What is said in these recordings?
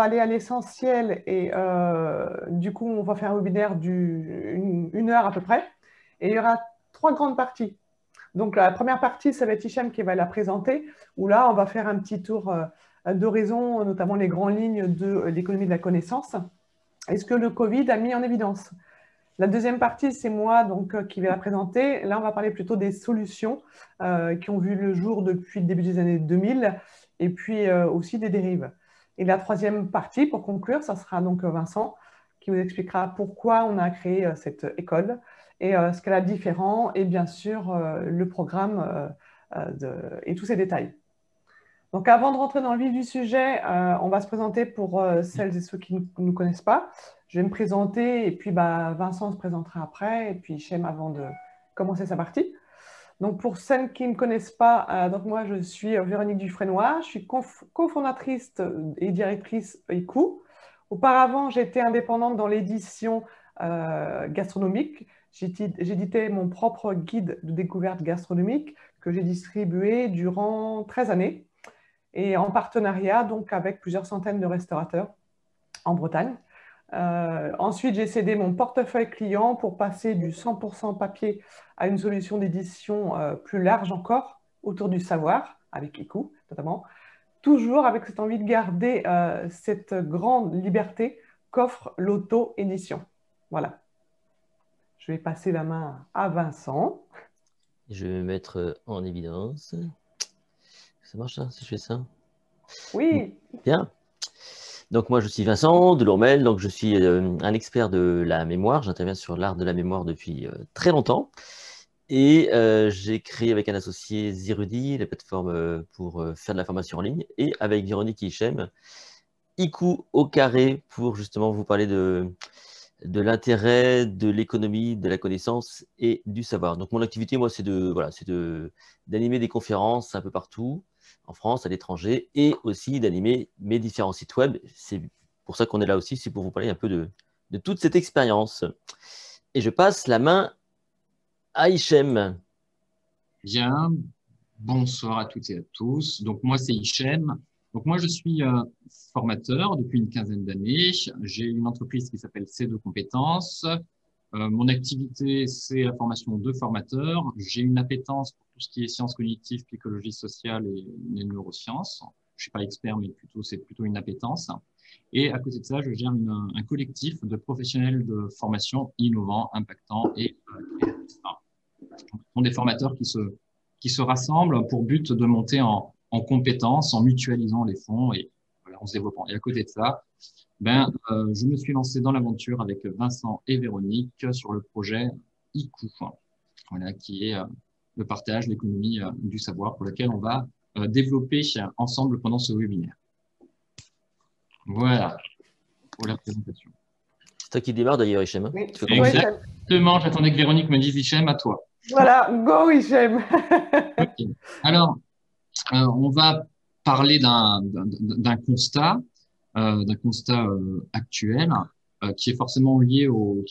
va aller à l'essentiel et du coup, on va faire un webinaire d'une heure à peu près. Et il y aura trois grandes parties. Donc, la première partie, ça va être Hicham qui va la présenter, où là, on va faire un petit tour d'horizon, notamment les grandes lignes de l'économie de la connaissance et ce que le Covid a mis en évidence. La deuxième partie, c'est moi donc, qui vais la présenter. Là, on va parler plutôt des solutions qui ont vu le jour depuis le début des années 2000 et puis aussi des dérives. Et la troisième partie, pour conclure, ça sera donc Vincent qui vous expliquera pourquoi on a créé cette école et ce qu'elle a de différent et bien sûr le programme et tous ces détails. Donc, avant de rentrer dans le vif du sujet, on va se présenter pour celles et ceux qui ne nous connaissent pas. Je vais me présenter et puis Vincent se présentera après et puis Hichem avant de commencer sa partie. Donc, pour celles qui ne me connaissent pas, donc moi, je suis Véronique Dufresnoy. Je suis cofondatrice et directrice ICOU. Auparavant, j'étais indépendante dans l'édition gastronomique. J'éditais mon propre guide de découverte gastronomique que j'ai distribué durant 13 années et en partenariat donc avec plusieurs centaines de restaurateurs en Bretagne. Ensuite, j'ai cédé mon portefeuille client pour passer du 100% papier à une solution d'édition plus large encore autour du savoir, avec ICOU notamment, toujours avec cette envie de garder cette grande liberté qu'offre l'auto-édition. Voilà. Je vais passer la main à Vincent. Je vais me mettre en évidence. Ça marche ça, si je fais ça? Oui. Bien. Donc moi, je suis Vincent Delourmel, donc je suis un expert de la mémoire. J'interviens sur l'art de la mémoire depuis très longtemps. Et j'ai créé avec un associé Zirudi, la plateforme pour faire de la formation en ligne, et avec Véronique et Hichem, ICOU au carré pour justement vous parler de l'intérêt, de l'économie, de la connaissance et du savoir. Donc mon activité, moi, c'est d'animer des conférences un peu partout, en France, à l'étranger, et aussi d'animer mes différents sites web. C'est pour ça qu'on est là aussi, c'est pour vous parler un peu de toute cette expérience. Et je passe la main à Hichem. Bien, bonsoir à toutes et à tous. Donc moi c'est Hichem. Donc moi je suis formateur depuis une quinzaine d'années. J'ai une entreprise qui s'appelle C2 Compétences. Mon activité c'est la formation de formateurs. J'ai une appétence pour tout ce qui est sciences cognitives, psychologie sociale et les neurosciences. Je suis pas expert mais c'est plutôt une appétence. Et à côté de ça, je gère un collectif de professionnels de formation innovants, impactants et créatifs. Ce sont des formateurs qui se rassemblent pour but de monter en compétences, en mutualisant les fonds et voilà, en se développant. Et à côté de ça, je me suis lancé dans l'aventure avec Vincent et Véronique sur le projet ICOU, voilà, qui est le partage, l'économie du savoir, pour lequel on va développer ensemble pendant ce webinaire. Voilà pour la présentation. C'est toi qui démarre d'ailleurs, Hichem. Oui. Tu peux commencer. Exactement, j'attendais que Véronique me dise Hichem, à toi. Voilà, go Hichem. Okay. Alors, on va parler d'un constat actuel qui est forcément lié au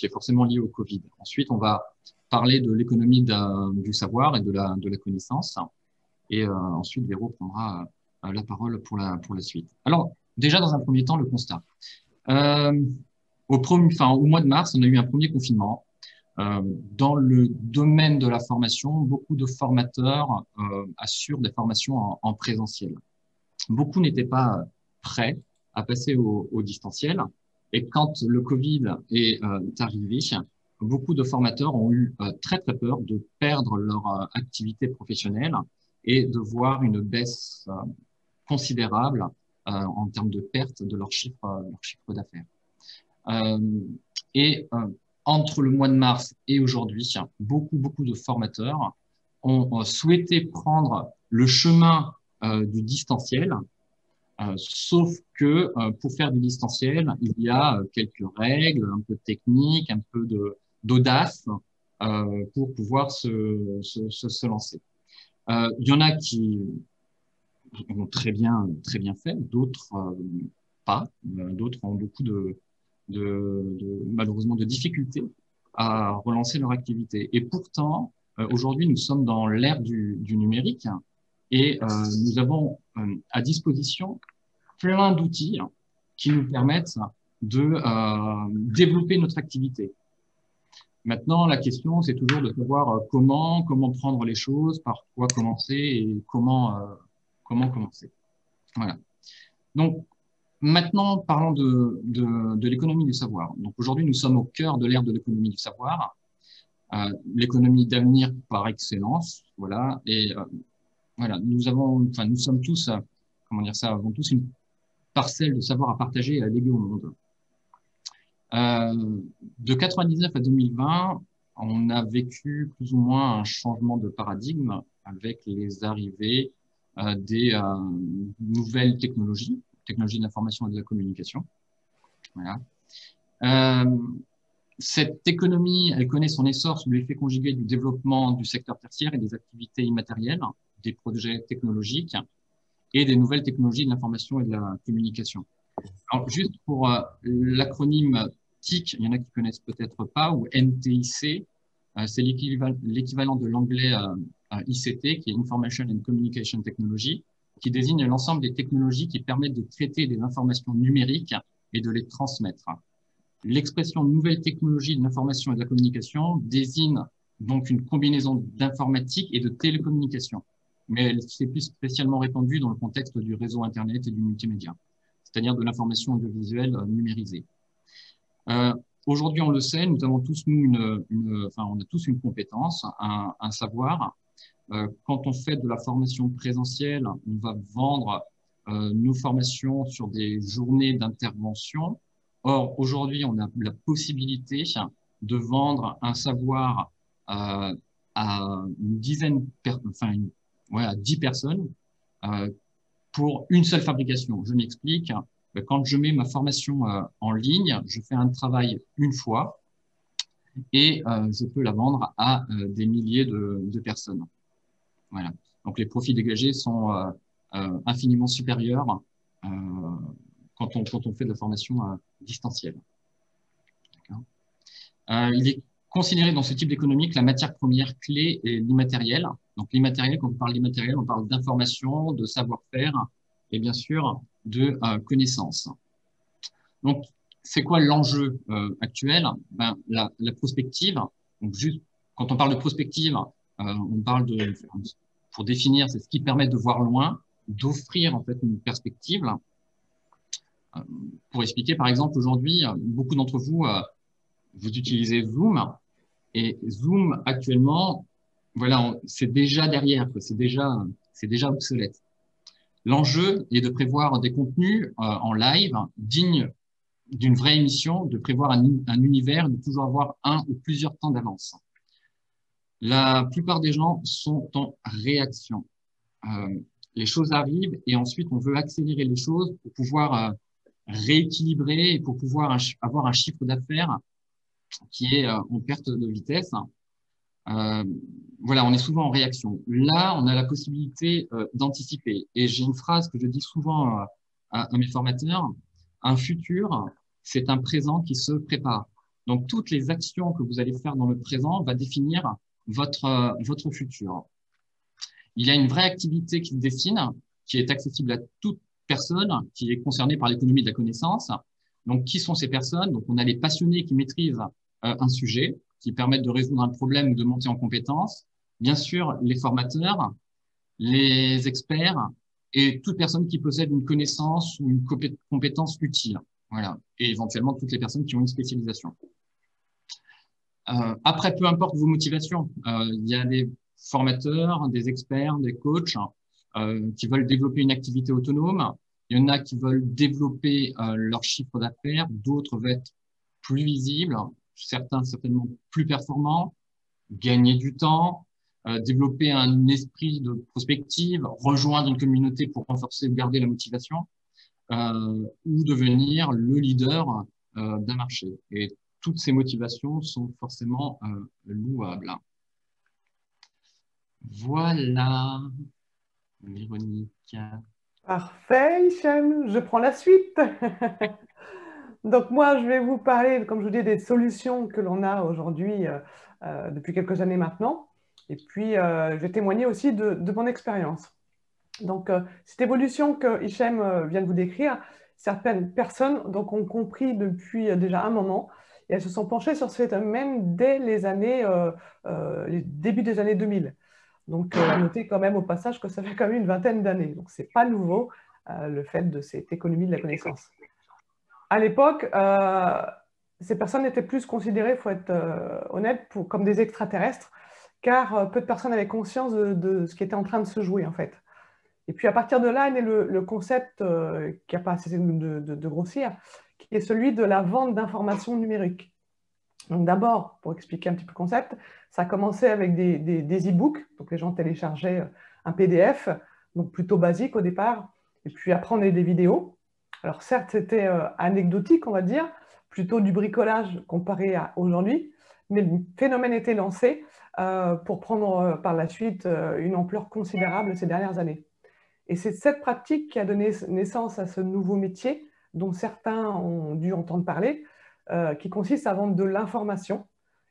Covid. Ensuite, on va parler de l'économie du savoir et de la connaissance. Et ensuite, Véro prendra la parole pour la suite. Alors, déjà dans un premier temps, le constat. Au mois de mars, on a eu un premier confinement. Dans le domaine de la formation, beaucoup de formateurs assurent des formations en présentiel. Beaucoup n'étaient pas prêts à passer au distanciel. Et quand le Covid est arrivé, beaucoup de formateurs ont eu très très peur de perdre leur activité professionnelle et de voir une baisse considérable en termes de perte de leur chiffre d'affaires. Entre le mois de mars et aujourd'hui, beaucoup de formateurs ont souhaité prendre le chemin du distanciel, sauf que pour faire du distanciel, il y a quelques règles, un peu de technique, un peu d'audace pour pouvoir se lancer. Il y en a qui ont très bien fait, d'autres pas, d'autres ont beaucoup malheureusement de difficultés à relancer leur activité. Et pourtant, aujourd'hui, nous sommes dans l'ère du numérique et nous avons à disposition plein d'outils qui nous permettent de développer notre activité. Maintenant, la question, c'est toujours de savoir comment prendre les choses, par quoi commencer et comment commencer. Voilà. Donc, maintenant, parlons de l'économie du savoir. Donc, aujourd'hui, nous sommes au cœur de l'ère de l'économie du savoir, l'économie d'avenir par excellence. Voilà. Et voilà, nous sommes tous, comment dire ça, avons tous une parcelle de savoir à partager et à léguer au monde. De 99 à 2020, on a vécu plus ou moins un changement de paradigme avec les arrivées des nouvelles technologies de l'information et de la communication. Voilà. Cette économie, elle connaît son essor sous l'effet conjugué du développement du secteur tertiaire et des activités immatérielles, des projets technologiques et des nouvelles technologies de l'information et de la communication. Alors, juste pour l'acronyme TIC, il y en a qui connaissent peut-être pas, ou NTIC, c'est l'équivalent de l'anglais ICT, qui est Information and Communication Technology, qui désigne l'ensemble des technologies qui permettent de traiter des informations numériques et de les transmettre. L'expression nouvelle technologie de l'information et de la communication désigne donc une combinaison d'informatique et de télécommunication, mais elle s'est plus spécialement répandue dans le contexte du réseau Internet et du multimédia, c'est-à-dire de l'information audiovisuelle numérisée. Aujourd'hui, on le sait, nous avons tous on a tous une compétence, un savoir. Quand on fait de la formation présentielle, on va vendre nos formations sur des journées d'intervention. Or, aujourd'hui, on a la possibilité de vendre un savoir à une dizaine, à 10 personnes pour une seule fabrication. Je m'explique. Quand je mets ma formation en ligne, je fais un travail une fois et je peux la vendre à des milliers de personnes. Voilà. Donc, les profits dégagés sont infiniment supérieurs quand on fait de la formation distancielle. Il est considéré dans ce type d'économie que la matière première clé est l'immatériel. Donc, l'immatériel, quand on parle d'immatériel, on parle d'information, de savoir-faire et bien sûr de connaissances. Donc, c'est quoi l'enjeu actuel? La prospective. Donc, juste quand on parle de prospective, on parle de, pour définir, c'est ce qui permet de voir loin, d'offrir en fait une perspective. Pour expliquer, par exemple, aujourd'hui, beaucoup d'entre vous, vous utilisez Zoom, et Zoom actuellement, voilà, c'est déjà derrière, c'est déjà obsolète. L'enjeu est de prévoir des contenus en live dignes d'une vraie émission, de prévoir un univers, de toujours avoir un ou plusieurs temps d'avance. La plupart des gens sont en réaction. Les choses arrivent et ensuite on veut accélérer les choses pour pouvoir rééquilibrer et pour pouvoir avoir un chiffre d'affaires qui est en perte de vitesse. Voilà, on est souvent en réaction. Là, on a la possibilité d'anticiper. Et j'ai une phrase que je dis souvent à mes formateurs, un futur, c'est un présent qui se prépare. Donc, toutes les actions que vous allez faire dans le présent va définir votre futur. Il y a une vraie activité qui se dessine, qui est accessible à toute personne, qui est concernée par l'économie de la connaissance. Donc, qui sont ces personnes? Donc, on a les passionnés qui maîtrisent un sujet, qui permettent de résoudre un problème ou de monter en compétence. Bien sûr, les formateurs, les experts et toute personne qui possède une connaissance ou une compétence utile. Voilà. Et éventuellement, toutes les personnes qui ont une spécialisation. Après, peu importe vos motivations, il y a des formateurs, des experts, des coachs qui veulent développer une activité autonome. Il y en a qui veulent développer leur chiffre d'affaires, d'autres veulent être plus visibles, certains certainement plus performants, gagner du temps, développer un esprit de prospective, rejoindre une communauté pour renforcer ou garder la motivation, ou devenir le leader d'un marché. Et toutes ces motivations sont forcément louables. Voilà, Véronique. Parfait, Hichem, je prends la suite. Donc moi, je vais vous parler, comme je vous dis, des solutions que l'on a aujourd'hui depuis quelques années maintenant. Et puis, je vais témoigner aussi de mon expérience. Donc, cette évolution que Hichem vient de vous décrire, certaines personnes donc, ont compris depuis déjà un moment et elles se sont penchées sur ce phénomène dès les débuts des années 2000. Donc, à noter quand même au passage que ça fait quand même une vingtaine d'années. Donc, ce n'est pas nouveau, le fait de cette économie de la connaissance. À l'époque, ces personnes étaient plus considérées, il faut être honnête, comme des extraterrestres, car peu de personnes avaient conscience de ce qui était en train de se jouer, en fait. Et puis, à partir de là est né le concept qui n'a pas cessé de grossir, qui est celui de la vente d'informations numériques. Donc d'abord, pour expliquer un petit peu le concept, ça a commencé avec des e-books, donc les gens téléchargeaient un PDF, donc plutôt basique au départ, et puis après on a eu des vidéos. Alors certes, c'était anecdotique, on va dire, plutôt du bricolage comparé à aujourd'hui, mais le phénomène était lancé pour prendre par la suite une ampleur considérable ces dernières années. Et c'est cette pratique qui a donné naissance à ce nouveau métier, dont certains ont dû entendre parler, qui consiste à vendre de l'information.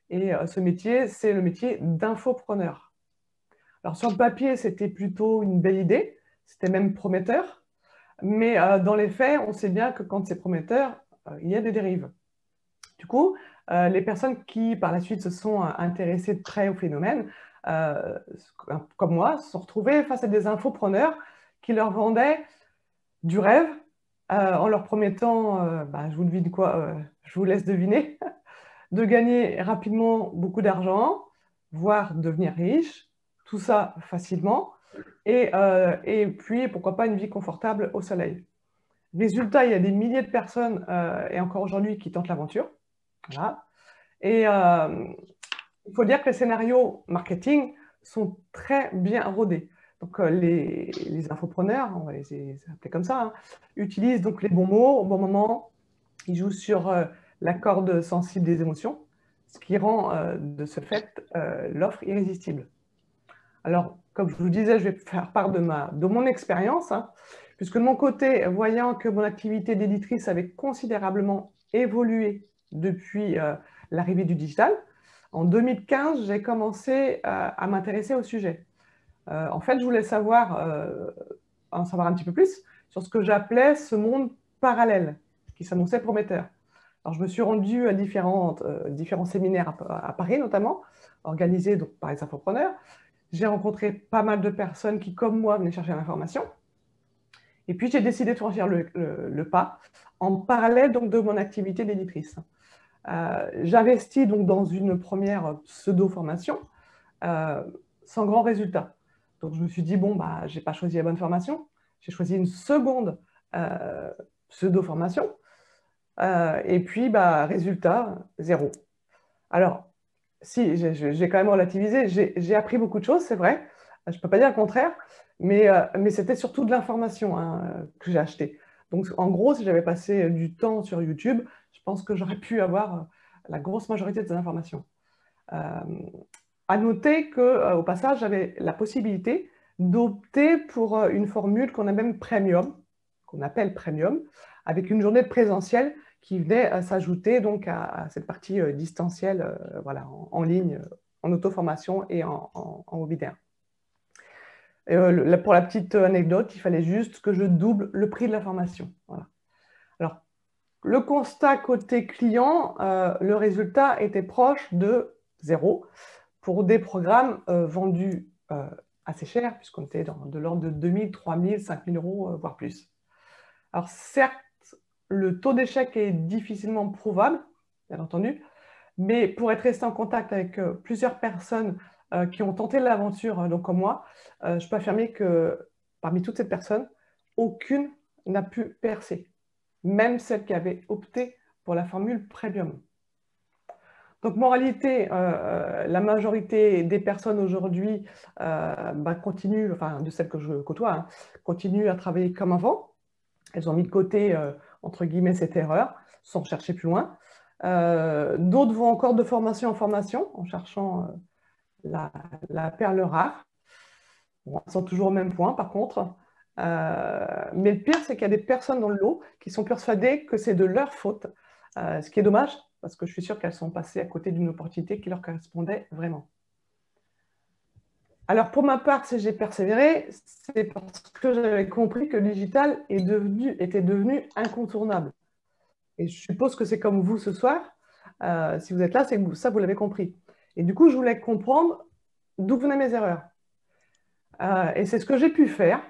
Et ce métier, c'est le métier d'infopreneur. Alors sur le papier, c'était plutôt une belle idée, c'était même prometteur, mais dans les faits, on sait bien que quand c'est prometteur, il y a des dérives. Du coup, les personnes qui, par la suite, se sont intéressées de près au phénomène, comme moi, se sont retrouvées face à des infopreneurs qui leur vendaient du rêve en leur promettant, je vous devine quoi, je vous laisse deviner, de gagner rapidement beaucoup d'argent, voire devenir riche, tout ça facilement, et puis pourquoi pas une vie confortable au soleil. Résultat, il y a des milliers de personnes, et encore aujourd'hui, qui tentent l'aventure. Voilà. Et il faut dire que les scénarios marketing sont très bien rodés. Donc, les infopreneurs, on va les appeler comme ça, hein, utilisent donc les bons mots au bon moment. Ils jouent sur la corde sensible des émotions, ce qui rend de ce fait l'offre irrésistible. Alors, comme je vous disais, je vais faire part de mon expérience, hein, puisque de mon côté, voyant que mon activité d'éditrice avait considérablement évolué depuis l'arrivée du digital, en 2015, j'ai commencé à m'intéresser au sujet. En fait, je voulais en savoir un petit peu plus sur ce que j'appelais ce monde parallèle, qui s'annonçait prometteur. Alors, je me suis rendue à différents séminaires à Paris, notamment, organisés donc, par les infopreneurs. J'ai rencontré pas mal de personnes qui, comme moi, venaient chercher l'information. Et puis, j'ai décidé de franchir le pas en parallèle donc, de mon activité d'éditrice. J'investis donc dans une première pseudo-formation sans grand résultat. Donc, je me suis dit, bon, je n'ai pas choisi la bonne formation. J'ai choisi une seconde pseudo-formation. Et puis, résultat, 0. Alors, si, j'ai quand même relativisé. J'ai appris beaucoup de choses, c'est vrai. Je ne peux pas dire le contraire, mais c'était surtout de l'information que j'ai acheté. Donc, en gros, si j'avais passé du temps sur YouTube, je pense que j'aurais pu avoir la grosse majorité de ces informations. À noter qu'au passage, j'avais la possibilité d'opter pour une formule qu'on appelle premium, avec une journée de présentiel qui venait s'ajouter donc à cette partie distancielle, voilà, en ligne, en auto-formation et en webinaire. Pour la petite anecdote, il fallait juste que je double le prix de la formation. Voilà. Alors, le constat côté client, le résultat était proche de 0 pour des programmes vendus assez chers, puisqu'on était de l'ordre de 2 000, 3 000, 5 000 euros, voire plus. Alors certes, le taux d'échec est difficilement prouvable, bien entendu, mais pour être resté en contact avec plusieurs personnes qui ont tenté l'aventure, donc comme moi, je peux affirmer que parmi toutes ces personnes, aucune n'a pu percer, même celles qui avaient opté pour la formule premium. Donc, moralité, la majorité des personnes aujourd'hui continuent, enfin de celles que je côtoie, hein, continuent à travailler comme avant. Elles ont mis de côté, entre guillemets, cette erreur, sans chercher plus loin. D'autres vont encore de formation en formation, en cherchant la perle rare. Bon, elles sont toujours au même point, par contre. Mais le pire, c'est qu'il y a des personnes dans le lot qui sont persuadées que c'est de leur faute, ce qui est dommage, parce que je suis sûre qu'elles sont passées à côté d'une opportunité qui leur correspondait vraiment. Alors, pour ma part, si j'ai persévéré, c'est parce que j'avais compris que le digital était devenu incontournable. Et je suppose que c'est comme vous ce soir. Si vous êtes là, c'est que ça, vous l'avez compris. Et du coup, je voulais comprendre d'où venaient mes erreurs. Et c'est ce que j'ai pu faire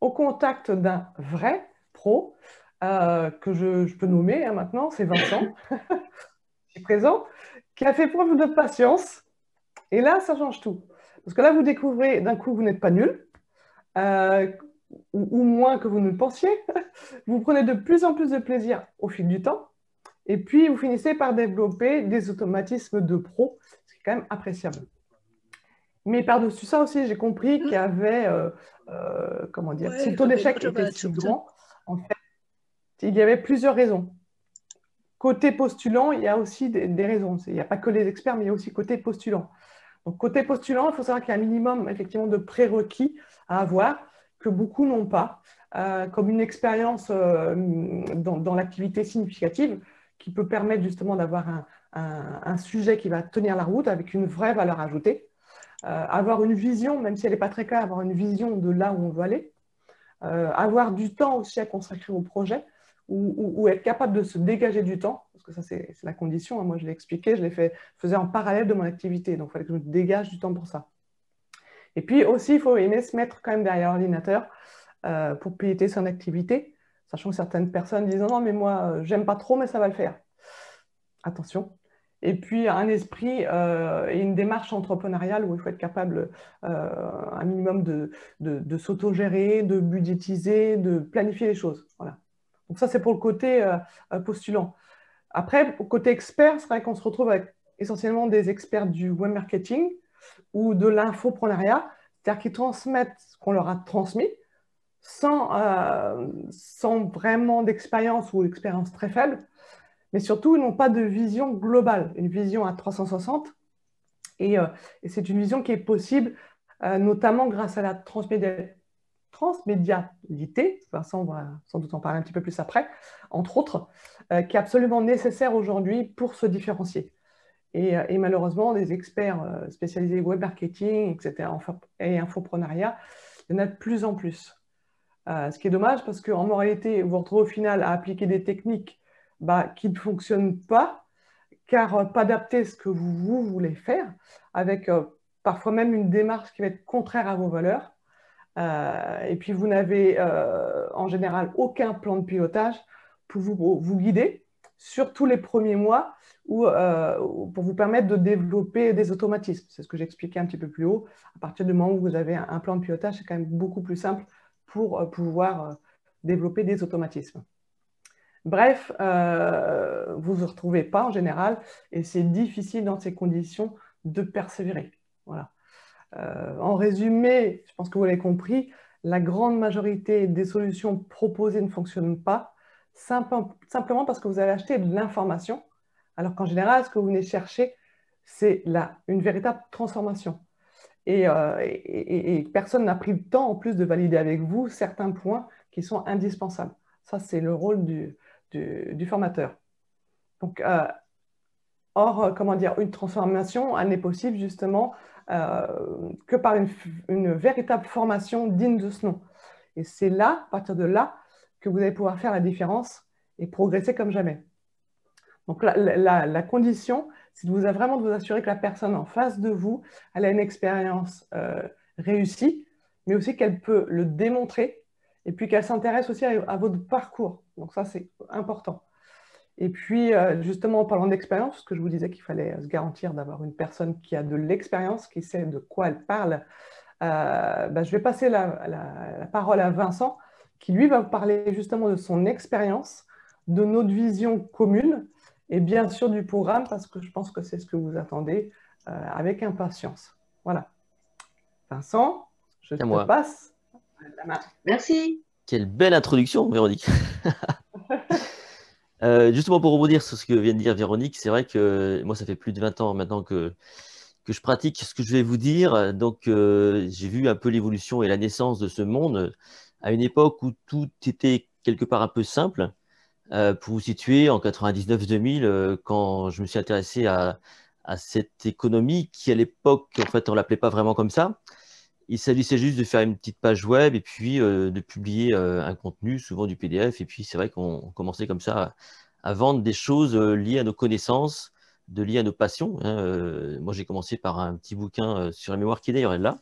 au contact d'un vrai pro que je peux nommer maintenant, c'est Vincent, qui est présent, qui a fait preuve de patience. Et là, ça change tout. Parce que là, vous découvrez d'un coup, vous n'êtes pas nul, euh, ou moins que vous ne le pensiez. Vous prenez de plus en plus de plaisir au fil du temps. Et puis, vous finissez par développer des automatismes de pro, ce qui est quand même appréciable. Mais par-dessus ça aussi, j'ai compris qu'il y avait, comment dire, si le taux d'échec était si grand, en fait, il y avait plusieurs raisons. Côté postulant, il y a aussi des raisons. Il n'y a pas que les experts, mais il y a aussi côté postulant. Donc, côté postulant, il faut savoir qu'il y a un minimum effectivement de prérequis à avoir que beaucoup n'ont pas, comme une expérience dans l'activité significative qui peut permettre justement d'avoir un sujet qui va tenir la route avec une vraie valeur ajoutée. Avoir une vision, même si elle n'est pas très claire, avoir une vision de là où on veut aller. Avoir du temps aussi à consacrer au projet ou être capable de se dégager du temps, parce que ça, c'est la condition. Moi, je l'ai expliqué, faisais en parallèle de mon activité, donc il fallait que je me dégage du temps pour ça. Et puis aussi, il faut aimer se mettre quand même derrière l'ordinateur pour piloter son activité, sachant que certaines personnes disent non, mais moi, j'aime pas trop, mais ça va le faire. Attention. Et puis, un esprit et une démarche entrepreneuriale où il faut être capable un minimum de s'autogérer, de budgétiser, de planifier les choses. Voilà. Donc ça, c'est pour le côté postulant. Après, au côté expert, c'est vrai qu'on se retrouve avec essentiellement des experts du web marketing ou de l'infoprenariat, c'est-à-dire qu'ils transmettent ce qu'on leur a transmis sans vraiment d'expérience ou d'expérience très faible, mais surtout, ils n'ont pas de vision globale, une vision à 360. Et c'est une vision qui est possible, notamment grâce à la transmédialité, Vincent va sans doute en parler un petit peu plus après, entre autres, qui est absolument nécessaire aujourd'hui pour se différencier. Et malheureusement, des experts spécialisés web marketing, etc., et infoprenariat, il y en a de plus en plus. Ce qui est dommage parce qu'en moralité, vous vous retrouvez au final à appliquer des techniques qui ne fonctionnent pas, car pas adaptées à ce que vous voulez faire, avec parfois même une démarche qui va être contraire à vos valeurs. Et puis, vous n'avez en général aucun plan de pilotage pour vous guider, surtout les premiers mois, pour vous permettre de développer des automatismes. C'est ce que j'expliquais un petit peu plus haut. À partir du moment où vous avez un plan de pilotage, c'est quand même beaucoup plus simple pour pouvoir développer des automatismes. Bref, vous ne vous retrouvez pas en général et c'est difficile dans ces conditions de persévérer. Voilà. En résumé, je pense que vous l'avez compris, la grande majorité des solutions proposées ne fonctionnent pas simplement parce que vous avez acheté de l'information, alors qu'en général, ce que vous venez chercher, c'est une véritable transformation. Et personne n'a pris le temps, en plus, de valider avec vous certains points qui sont indispensables. Ça, c'est le rôle du formateur. Donc, comment dire, une transformation, elle n'est possible justement que par une véritable formation digne de ce nom. Et c'est là, à partir de là, que vous allez pouvoir faire la différence et progresser comme jamais. Donc, la condition, c'est vraiment de vous assurer que la personne en face de vous, elle a une expérience réussie, mais aussi qu'elle peut le démontrer et puis qu'elle s'intéresse aussi à votre parcours. Donc, ça, c'est important. Et puis, justement, en parlant d'expérience, parce que je vous disais qu'il fallait se garantir d'avoir une personne qui a de l'expérience, qui sait de quoi elle parle, je vais passer la parole à Vincent, qui lui va vous parler justement de son expérience, de notre vision commune, et bien sûr du programme, parce que je pense que c'est ce que vous attendez avec impatience. Voilà. Vincent, je te passe la main. Merci. Quelle belle introduction, Véronique. Justement, pour rebondir sur ce que vient de dire Véronique, c'est vrai que moi, ça fait plus de 20 ans maintenant que je pratique ce que je vais vous dire. Donc, j'ai vu un peu l'évolution et la naissance de ce monde à une époque où tout était quelque part un peu simple. Pour vous situer, en 99-2000, quand je me suis intéressé à cette économie qui, à l'époque, en fait, on ne l'appelait pas vraiment comme ça, Il s'agissait juste de faire une petite page web et puis de publier un contenu, souvent du PDF. Et puis c'est vrai qu'on commençait comme ça à vendre des choses liées à nos connaissances, liées à nos passions, hein. Moi, j'ai commencé par un petit bouquin sur la mémoire qui d'ailleurs est là.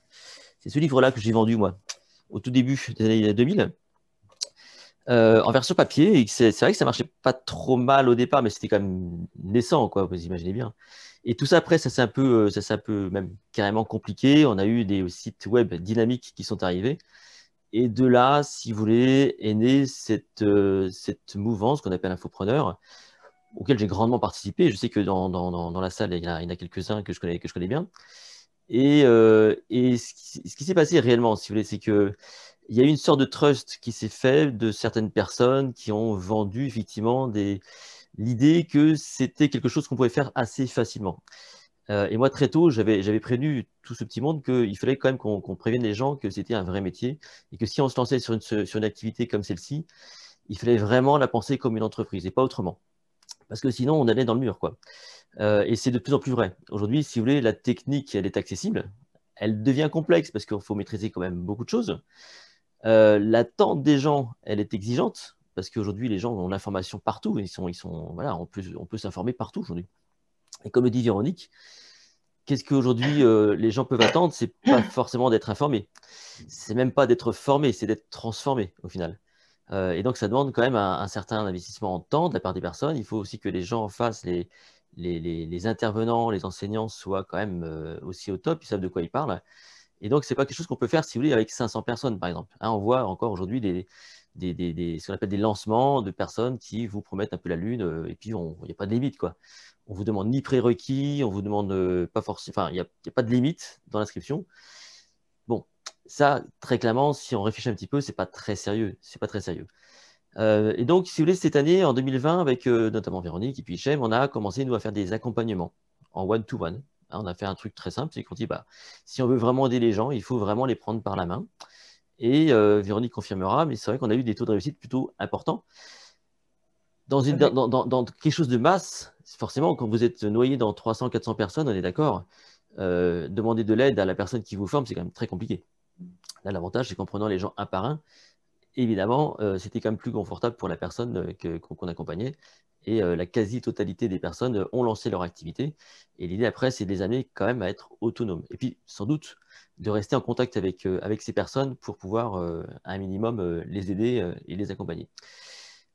C'est ce livre-là que j'ai vendu, moi, au tout début des années 2000. En version papier, et c'est vrai que ça marchait pas trop mal au départ, mais c'était quand même naissant, quoi, vous imaginez bien. Et tout ça, après, ça s'est un peu même carrément compliqué. On a eu des sites web dynamiques qui sont arrivés. Et de là, si vous voulez, est née cette mouvance qu'on appelle infopreneur, auquel j'ai grandement participé. Je sais que dans la salle, il y en a quelques-uns que je connais bien. Et ce qui s'est passé réellement, si vous voulez, c'est que il y a eu une sorte de trust qui s'est fait de certaines personnes qui ont vendu effectivement l'idée que c'était quelque chose qu'on pouvait faire assez facilement. Et moi, très tôt, j'avais prévenu tout ce petit monde qu'il fallait quand même qu'on prévienne les gens que c'était un vrai métier et que si on se lançait sur une activité comme celle-ci, il fallait vraiment la penser comme une entreprise et pas autrement. Parce que sinon, on allait dans le mur, quoi. Et c'est de plus en plus vrai. Aujourd'hui, si vous voulez, la technique, elle est accessible. Elle devient complexe parce qu'il faut maîtriser quand même beaucoup de choses. L'attente des gens, elle est exigeante parce qu'aujourd'hui, les gens ont l'information partout. Voilà, on peut s'informer partout aujourd'hui. Et comme le dit Véronique, qu'est-ce qu'aujourd'hui les gens peuvent attendre? C'est pas forcément d'être informés. C'est même pas d'être formé, c'est d'être transformé au final. Et donc, ça demande quand même un certain investissement en temps de la part des personnes. Il faut aussi que les gens en face, les intervenants, les enseignants soient quand même aussi au top, ils savent de quoi ils parlent. Et donc, ce n'est pas quelque chose qu'on peut faire, si vous voulez, avec 500 personnes, par exemple. Hein, on voit encore aujourd'hui ce qu'on appelle des lancements de personnes qui vous promettent un peu la lune, et puis il n'y a pas de limite, quoi. On vous demande ni prérequis, on vous demande pas forcément, enfin, il n'y a pas de limite dans l'inscription. Bon, ça, très clairement, si on réfléchit un petit peu, c'est pas très sérieux. C'est pas très sérieux. Et donc, si vous voulez, cette année, en 2020, avec notamment Véronique et puis Hichem, on a commencé, nous, à faire des accompagnements en one-to-one. Hein, on a fait un truc très simple, c'est qu'on dit, bah, si on veut vraiment aider les gens, il faut vraiment les prendre par la main. Et Véronique confirmera, mais c'est vrai qu'on a eu des taux de réussite plutôt importants. Dans quelque chose de masse, forcément, quand vous êtes noyé dans 300, 400 personnes, on est d'accord, demander de l'aide à la personne qui vous forme, c'est quand même très compliqué. Là, l'avantage, c'est qu'en prenant les gens un par un, évidemment, c'était quand même plus confortable pour la personne qu'on accompagnait. Et la quasi-totalité des personnes ont lancé leur activité. Et l'idée après, c'est de les amener quand même à être autonomes. Et puis, sans doute, de rester en contact avec ces personnes pour pouvoir, à un minimum, les aider et les accompagner.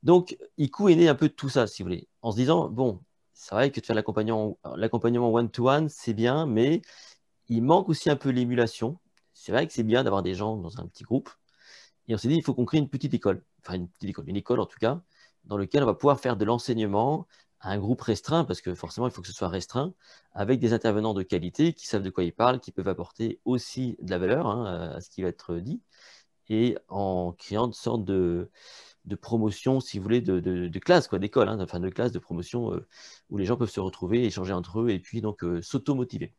Donc, ICOU est né un peu de tout ça, si vous voulez, en se disant, bon, c'est vrai que de faire l'accompagnement one-to-one, c'est bien, mais il manque aussi un peu l'émulation. C'est vrai que c'est bien d'avoir des gens dans un petit groupe. Et on s'est dit, il faut qu'on crée une petite école, enfin une école en tout cas, dans laquelle on va pouvoir faire de l'enseignement à un groupe restreint, parce que forcément, il faut que ce soit restreint, avec des intervenants de qualité qui savent de quoi ils parlent, qui peuvent apporter aussi de la valeur à ce qui va être dit, et en créant une sorte de promotion, si vous voulez, de classe, quoi, d'école, hein, enfin de classe, de promotion où les gens peuvent se retrouver, échanger entre eux, et puis donc s'auto-motiver.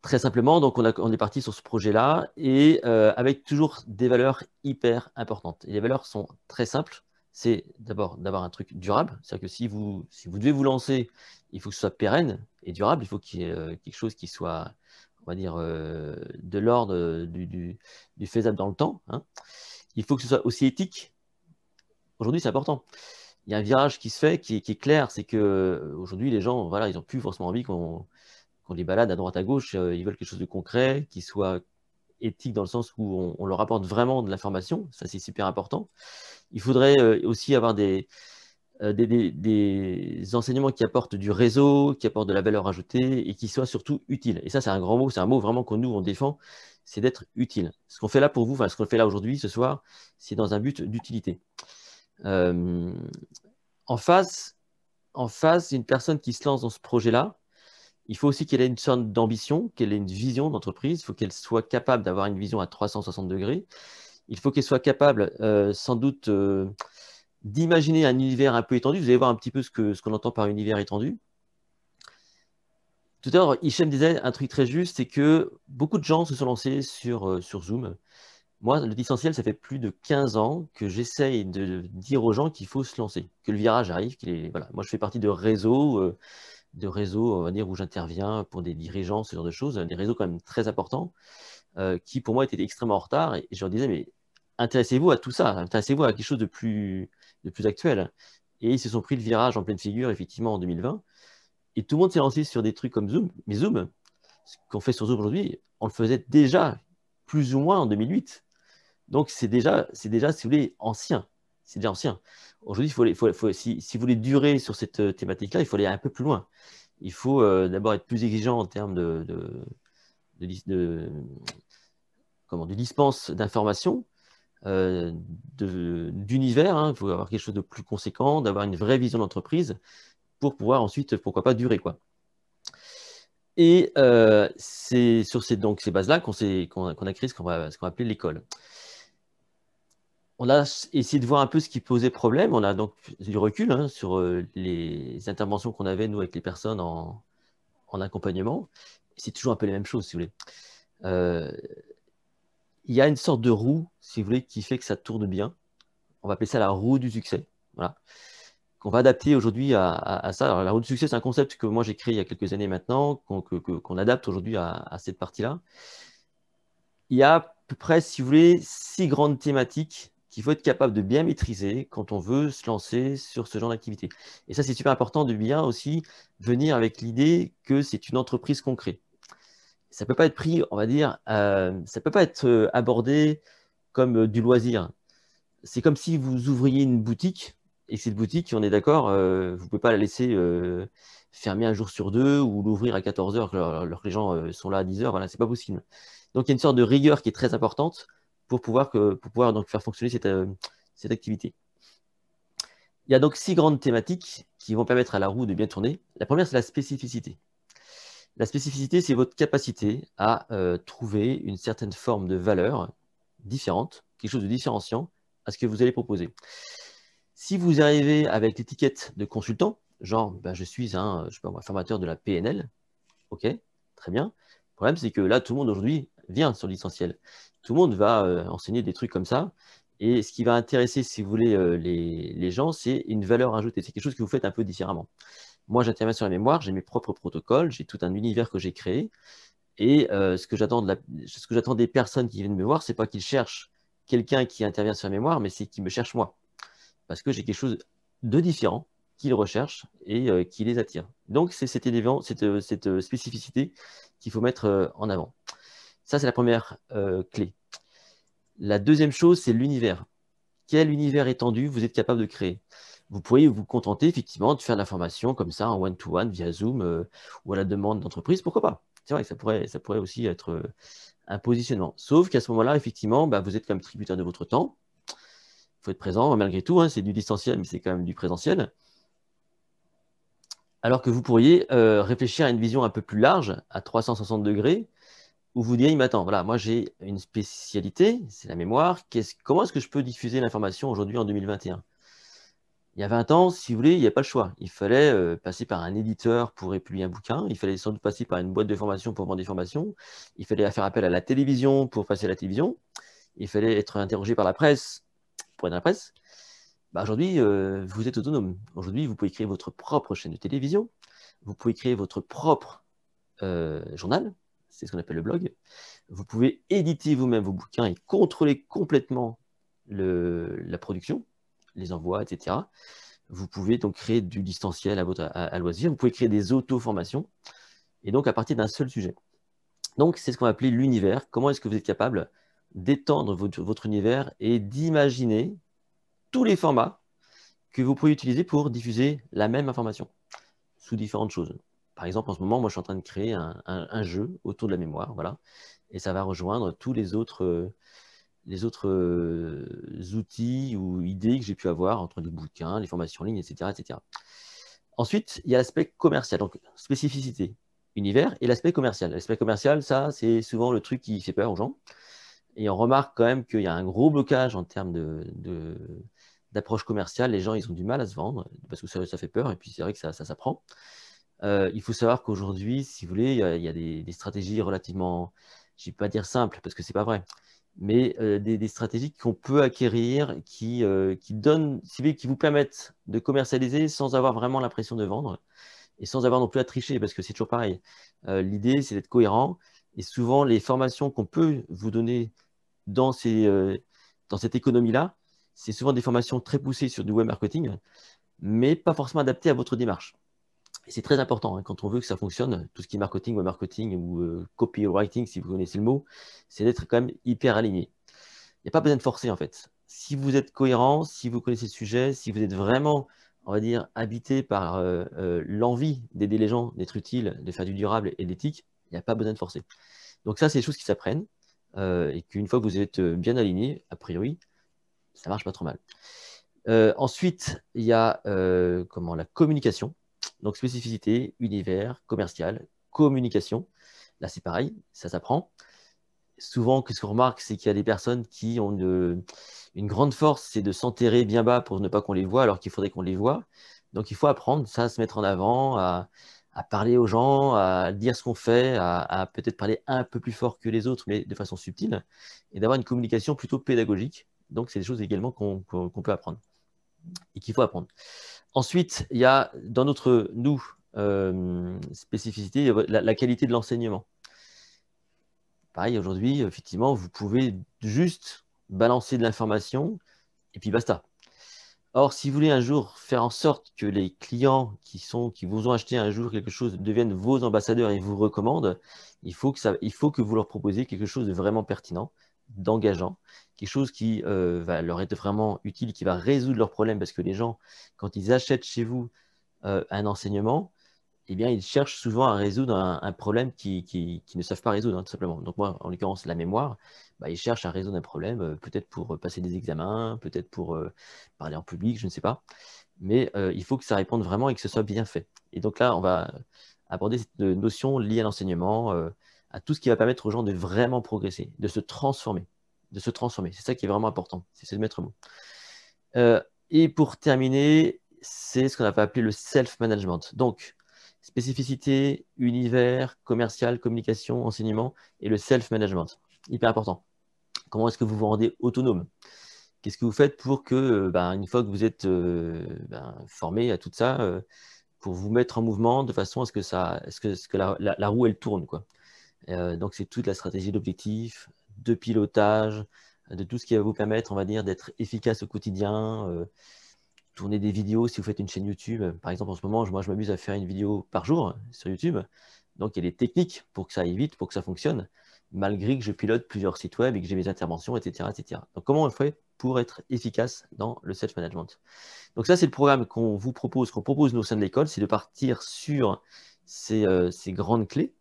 Très simplement, donc on est parti sur ce projet-là et avec toujours des valeurs hyper importantes. Et les valeurs sont très simples. C'est d'abord d'avoir un truc durable. C'est-à-dire que si vous devez vous lancer, il faut que ce soit pérenne et durable. Il faut qu'il y ait quelque chose qui soit, on va dire, de l'ordre du faisable dans le temps, hein. Il faut que ce soit aussi éthique. Aujourd'hui, c'est important. Il y a un virage qui se fait, qui est clair, c'est que aujourd'hui, les gens, voilà, ils n'ont plus forcément envie qu'on les balade à droite à gauche, ils veulent quelque chose de concret, qui soit éthique dans le sens où on leur apporte vraiment de l'information, ça c'est super important. Il faudrait aussi avoir des enseignements qui apportent du réseau, qui apportent de la valeur ajoutée et qui soient surtout utiles. Et ça c'est un grand mot, c'est un mot vraiment que nous on défend, c'est d'être utile. Ce qu'on fait là pour vous, enfin ce qu'on fait là aujourd'hui, ce soir, c'est dans un but d'utilité. En face, une personne qui se lance dans ce projet-là, il faut aussi qu'elle ait une sorte d'ambition, qu'elle ait une vision d'entreprise. Il faut qu'elle soit capable d'avoir une vision à 360 degrés. Il faut qu'elle soit capable, sans doute, d'imaginer un univers un peu étendu. Vous allez voir un petit peu ce qu'on entend par univers étendu. Tout à l'heure, Hichem disait un truc très juste, c'est que beaucoup de gens se sont lancés sur Zoom. Moi, le distanciel, ça fait plus de 15 ans que j'essaye de dire aux gens qu'il faut se lancer, que le virage arrive. Voilà. Moi, je fais partie de réseaux, on va dire, où j'interviens pour des dirigeants, ce genre de choses, des réseaux quand même très importants. qui pour moi étaient extrêmement en retard. Et je leur disais, mais intéressez-vous à tout ça, intéressez-vous à quelque chose de plus actuel. Et ils se sont pris le virage en pleine figure, effectivement, en 2020. Et tout le monde s'est lancé sur des trucs comme Zoom. Mais Zoom, ce qu'on fait sur Zoom aujourd'hui, on le faisait déjà plus ou moins en 2008. Donc, c'est déjà, si vous voulez, ancien. C'est déjà ancien. Aujourd'hui, si vous voulez durer sur cette thématique-là, il faut aller un peu plus loin. Il faut d'abord être plus exigeant en termes de dispense d'informations, d'univers. Hein. Il faut avoir quelque chose de plus conséquent, d'avoir une vraie vision d'entreprise pour pouvoir ensuite, pourquoi pas, durer, quoi. Et c'est sur ces bases-là qu'on a créé ce qu'on va appeler l'école. On a essayé de voir un peu ce qui posait problème. On a donc du recul hein, sur les interventions qu'on avait, nous, avec les personnes en accompagnement. C'est toujours un peu les mêmes choses, si vous voulez. Il y a une sorte de roue, si vous voulez, qui fait que ça tourne bien. On va appeler ça la roue du succès. Voilà. Qu'on va adapter aujourd'hui à ça. Alors, la roue du succès, c'est un concept que moi j'ai créé il y a quelques années maintenant, qu'on adapte aujourd'hui à cette partie-là. Il y a à peu près, si vous voulez, 6 grandes thématiques qu'il faut être capable de bien maîtriser quand on veut se lancer sur ce genre d'activité. Et ça, c'est super important de bien aussi venir avec l'idée que c'est une entreprise qu'on crée. Ça ne peut pas être pris, on va dire, ça ne peut pas être abordé comme du loisir. C'est comme si vous ouvriez une boutique, et cette boutique, on est d'accord, vous ne pouvez pas la laisser fermer un jour sur deux ou l'ouvrir à 14 heures alors que les gens sont là à 10 heures. Voilà, ce n'est pas possible. Donc, il y a une sorte de rigueur qui est très importante pour pouvoir donc faire fonctionner cette activité. Il y a donc 6 grandes thématiques qui vont permettre à la roue de bien tourner. La première, c'est la spécificité. La spécificité, c'est votre capacité à trouver une certaine forme de valeur différente, quelque chose de différenciant à ce que vous allez proposer. Si vous arrivez avec l'étiquette de consultant, genre je suis un formateur de la PNL, ok, très bien. Le problème, c'est que là, tout le monde aujourd'hui vient sur l'essentiel. Tout le monde va enseigner des trucs comme ça. Et ce qui va intéresser, si vous voulez, les gens, c'est une valeur ajoutée. C'est quelque chose que vous faites un peu différemment. Moi, j'interviens sur la mémoire, j'ai mes propres protocoles, j'ai tout un univers que j'ai créé. Et ce que j'attends des personnes qui viennent me voir, c'est pas qu'ils cherchent quelqu'un qui intervient sur la mémoire, mais c'est qu'ils me cherchent moi. Parce que j'ai quelque chose de différent qu'ils recherchent et qui les attire. Donc, c'est cette spécificité qu'il faut mettre en avant. Ça, c'est la première clé. La deuxième chose, c'est l'univers. Quel univers étendu vous êtes capable de créer? Vous pourriez vous contenter effectivement de faire de la formation comme ça en one-to-one via Zoom ou à la demande d'entreprise. Pourquoi pas? C'est vrai que ça pourrait aussi être un positionnement. Sauf qu'à ce moment-là, effectivement, vous êtes quand même tributaire de votre temps. Il faut être présent malgré tout. Hein, c'est du distanciel, mais c'est quand même du présentiel. Alors que vous pourriez réfléchir à une vision un peu plus large, à 360 degrés, où vous diriez, mais attends, voilà, moi j'ai une spécialité, c'est la mémoire. Comment est-ce que je peux diffuser l'information aujourd'hui en 2021? Il y a 20 ans, si vous voulez, il n'y a pas le choix. Il fallait passer par un éditeur pour publier un bouquin. Il fallait sans doute passer par une boîte de formation pour vendre des formations. Il fallait faire appel à la télévision pour passer à la télévision. Il fallait être interrogé par la presse pour être dans la presse. Aujourd'hui, vous êtes autonome. Aujourd'hui, vous pouvez créer votre propre chaîne de télévision. Vous pouvez créer votre propre journal. C'est ce qu'on appelle le blog. Vous pouvez éditer vous-même vos bouquins et contrôler complètement la production, les envois, etc. Vous pouvez donc créer du distanciel à loisir. Vous pouvez créer des auto-formations et donc à partir d'un seul sujet. Donc, c'est ce qu'on va appeler l'univers. Comment est-ce que vous êtes capable d'étendre votre univers et d'imaginer tous les formats que vous pouvez utiliser pour diffuser la même information sous différentes choses. Par exemple, en ce moment, moi, je suis en train de créer un jeu autour de la mémoire, voilà, et ça va rejoindre tous les autres outils ou idées que j'ai pu avoir entre les bouquins, les formations en ligne, etc., etc. Ensuite, il y a l'aspect commercial, donc spécificité, univers, et l'aspect commercial. L'aspect commercial, ça, c'est souvent le truc qui fait peur aux gens. Et on remarque quand même qu'il y a un gros blocage en termes d'approche commerciale. Les gens, ils ont du mal à se vendre parce que ça fait peur et puis c'est vrai que ça s'apprend. Il faut savoir qu'aujourd'hui, si vous voulez, il y a des stratégies relativement, je ne vais pas dire simples parce que ce n'est pas vrai, mais des stratégies qu'on peut acquérir qui donnent, si vous voulez, qui vous permettent de commercialiser sans avoir vraiment l'impression de vendre et sans avoir non plus à tricher parce que c'est toujours pareil. L'idée, c'est d'être cohérent. Et souvent, les formations qu'on peut vous donner dans cette économie-là, c'est souvent des formations très poussées sur du web marketing, mais pas forcément adaptées à votre démarche. Et c'est très important hein, quand on veut que ça fonctionne, tout ce qui est marketing, web marketing ou copywriting, si vous connaissez le mot, c'est d'être quand même hyper aligné. Il n'y a pas besoin de forcer en fait. Si vous êtes cohérent, si vous connaissez le sujet, si vous êtes vraiment, on va dire, habité par l'envie d'aider les gens, d'être utile, de faire du durable et d'éthique, il n'y a pas besoin de forcer. Donc ça, c'est des choses qui s'apprennent et qu'une fois que vous êtes bien aligné, a priori, ça marche pas trop mal. Ensuite, il y a la communication. Donc spécificité, univers, commercial, communication. Là, c'est pareil, ça s'apprend. Souvent, ce qu'on remarque, c'est qu'il y a des personnes qui ont une grande force, c'est de s'enterrer bien bas pour ne pas qu'on les voit, alors qu'il faudrait qu'on les voit. Donc, il faut apprendre ça, à se mettre en avant, à parler aux gens, à dire ce qu'on fait, à peut-être parler un peu plus fort que les autres, mais de façon subtile, et d'avoir une communication plutôt pédagogique. Donc, c'est des choses également qu'on peut apprendre et qu'il faut apprendre. Ensuite, il y a dans notre, spécificité, la qualité de l'enseignement. Pareil, aujourd'hui, effectivement, vous pouvez juste balancer de l'information et puis basta. Or, si vous voulez un jour faire en sorte que les clients qui vous ont acheté un jour quelque chose deviennent vos ambassadeurs et vous recommandent, il faut que vous leur proposiez quelque chose de vraiment pertinent, d'engageant, quelque chose qui va leur être vraiment utile, qui va résoudre leurs problèmes, parce que les gens, quand ils achètent chez vous un enseignement, eh bien, ils cherchent souvent à résoudre un problème qu'ils ne savent pas résoudre, hein, tout simplement. Donc moi, en l'occurrence, la mémoire, ils cherchent à résoudre un problème, peut-être pour passer des examens, peut-être pour parler en public, je ne sais pas. Mais il faut que ça réponde vraiment et que ce soit bien fait. Et donc là, on va aborder cette notion liée à l'enseignement, à tout ce qui va permettre aux gens de vraiment progresser, de se transformer. De se transformer. C'est ça qui est vraiment important, c'est le maître mot. Et pour terminer, c'est ce qu'on va appeler le self-management. Donc, spécificité, univers, commercial, communication, enseignement et le self-management. Hyper important. Comment est-ce que vous vous rendez autonome? Qu'est-ce que vous faites pour que, une fois que vous êtes formé à tout ça, pour vous mettre en mouvement de façon à ce que la roue, elle tourne, quoi. Donc, c'est toute la stratégie d'objectif, de pilotage, de tout ce qui va vous permettre, on va dire, d'être efficace au quotidien, tourner des vidéos si vous faites une chaîne YouTube. Par exemple, en ce moment, moi, je m'amuse à faire une vidéo par jour sur YouTube. Donc, il y a des techniques pour que ça aille vite, pour que ça fonctionne, malgré que je pilote plusieurs sites web et que j'ai mes interventions, etc., etc. Donc, comment on fait pour être efficace dans le self-management? Donc, ça, c'est le programme qu'on propose nous au sein de l'école, c'est de partir sur ces grandes clés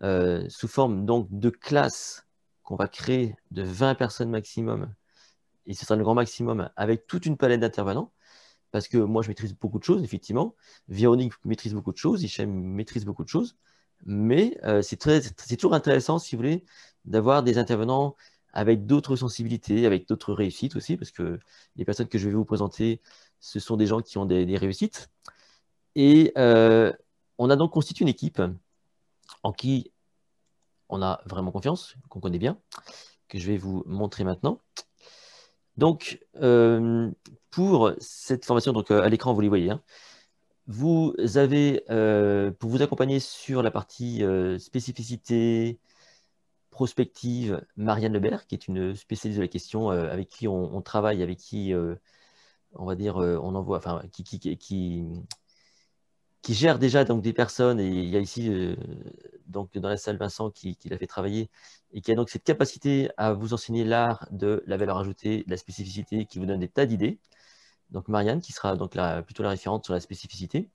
sous forme donc de classes qu'on va créer de 20 personnes maximum, et ce sera le grand maximum avec toute une palette d'intervenants. Parce que moi, je maîtrise beaucoup de choses, effectivement. Véronique maîtrise beaucoup de choses, Hichem maîtrise beaucoup de choses. Mais c'est toujours intéressant, si vous voulez, d'avoir des intervenants avec d'autres sensibilités, avec d'autres réussites aussi, parce que les personnes que je vais vous présenter, ce sont des gens qui ont des réussites. Et on a donc constitué une équipe en qui on a vraiment confiance, qu'on connaît bien, que je vais vous montrer maintenant. Donc, pour cette formation, donc à l'écran, vous les voyez, hein, vous avez, pour vous accompagner sur la partie spécificité, prospective, Marianne Lebert, qui est une spécialiste de la question avec qui on travaille, avec qui, on va dire, on envoie, enfin, qui gère déjà donc, des personnes, et il y a ici, donc, dans la salle, Vincent, qui l'a fait travailler, et qui a donc cette capacité à vous enseigner l'art de la valeur ajoutée, de la spécificité, qui vous donne des tas d'idées. Donc Marianne, qui sera donc plutôt la référente sur la spécificité.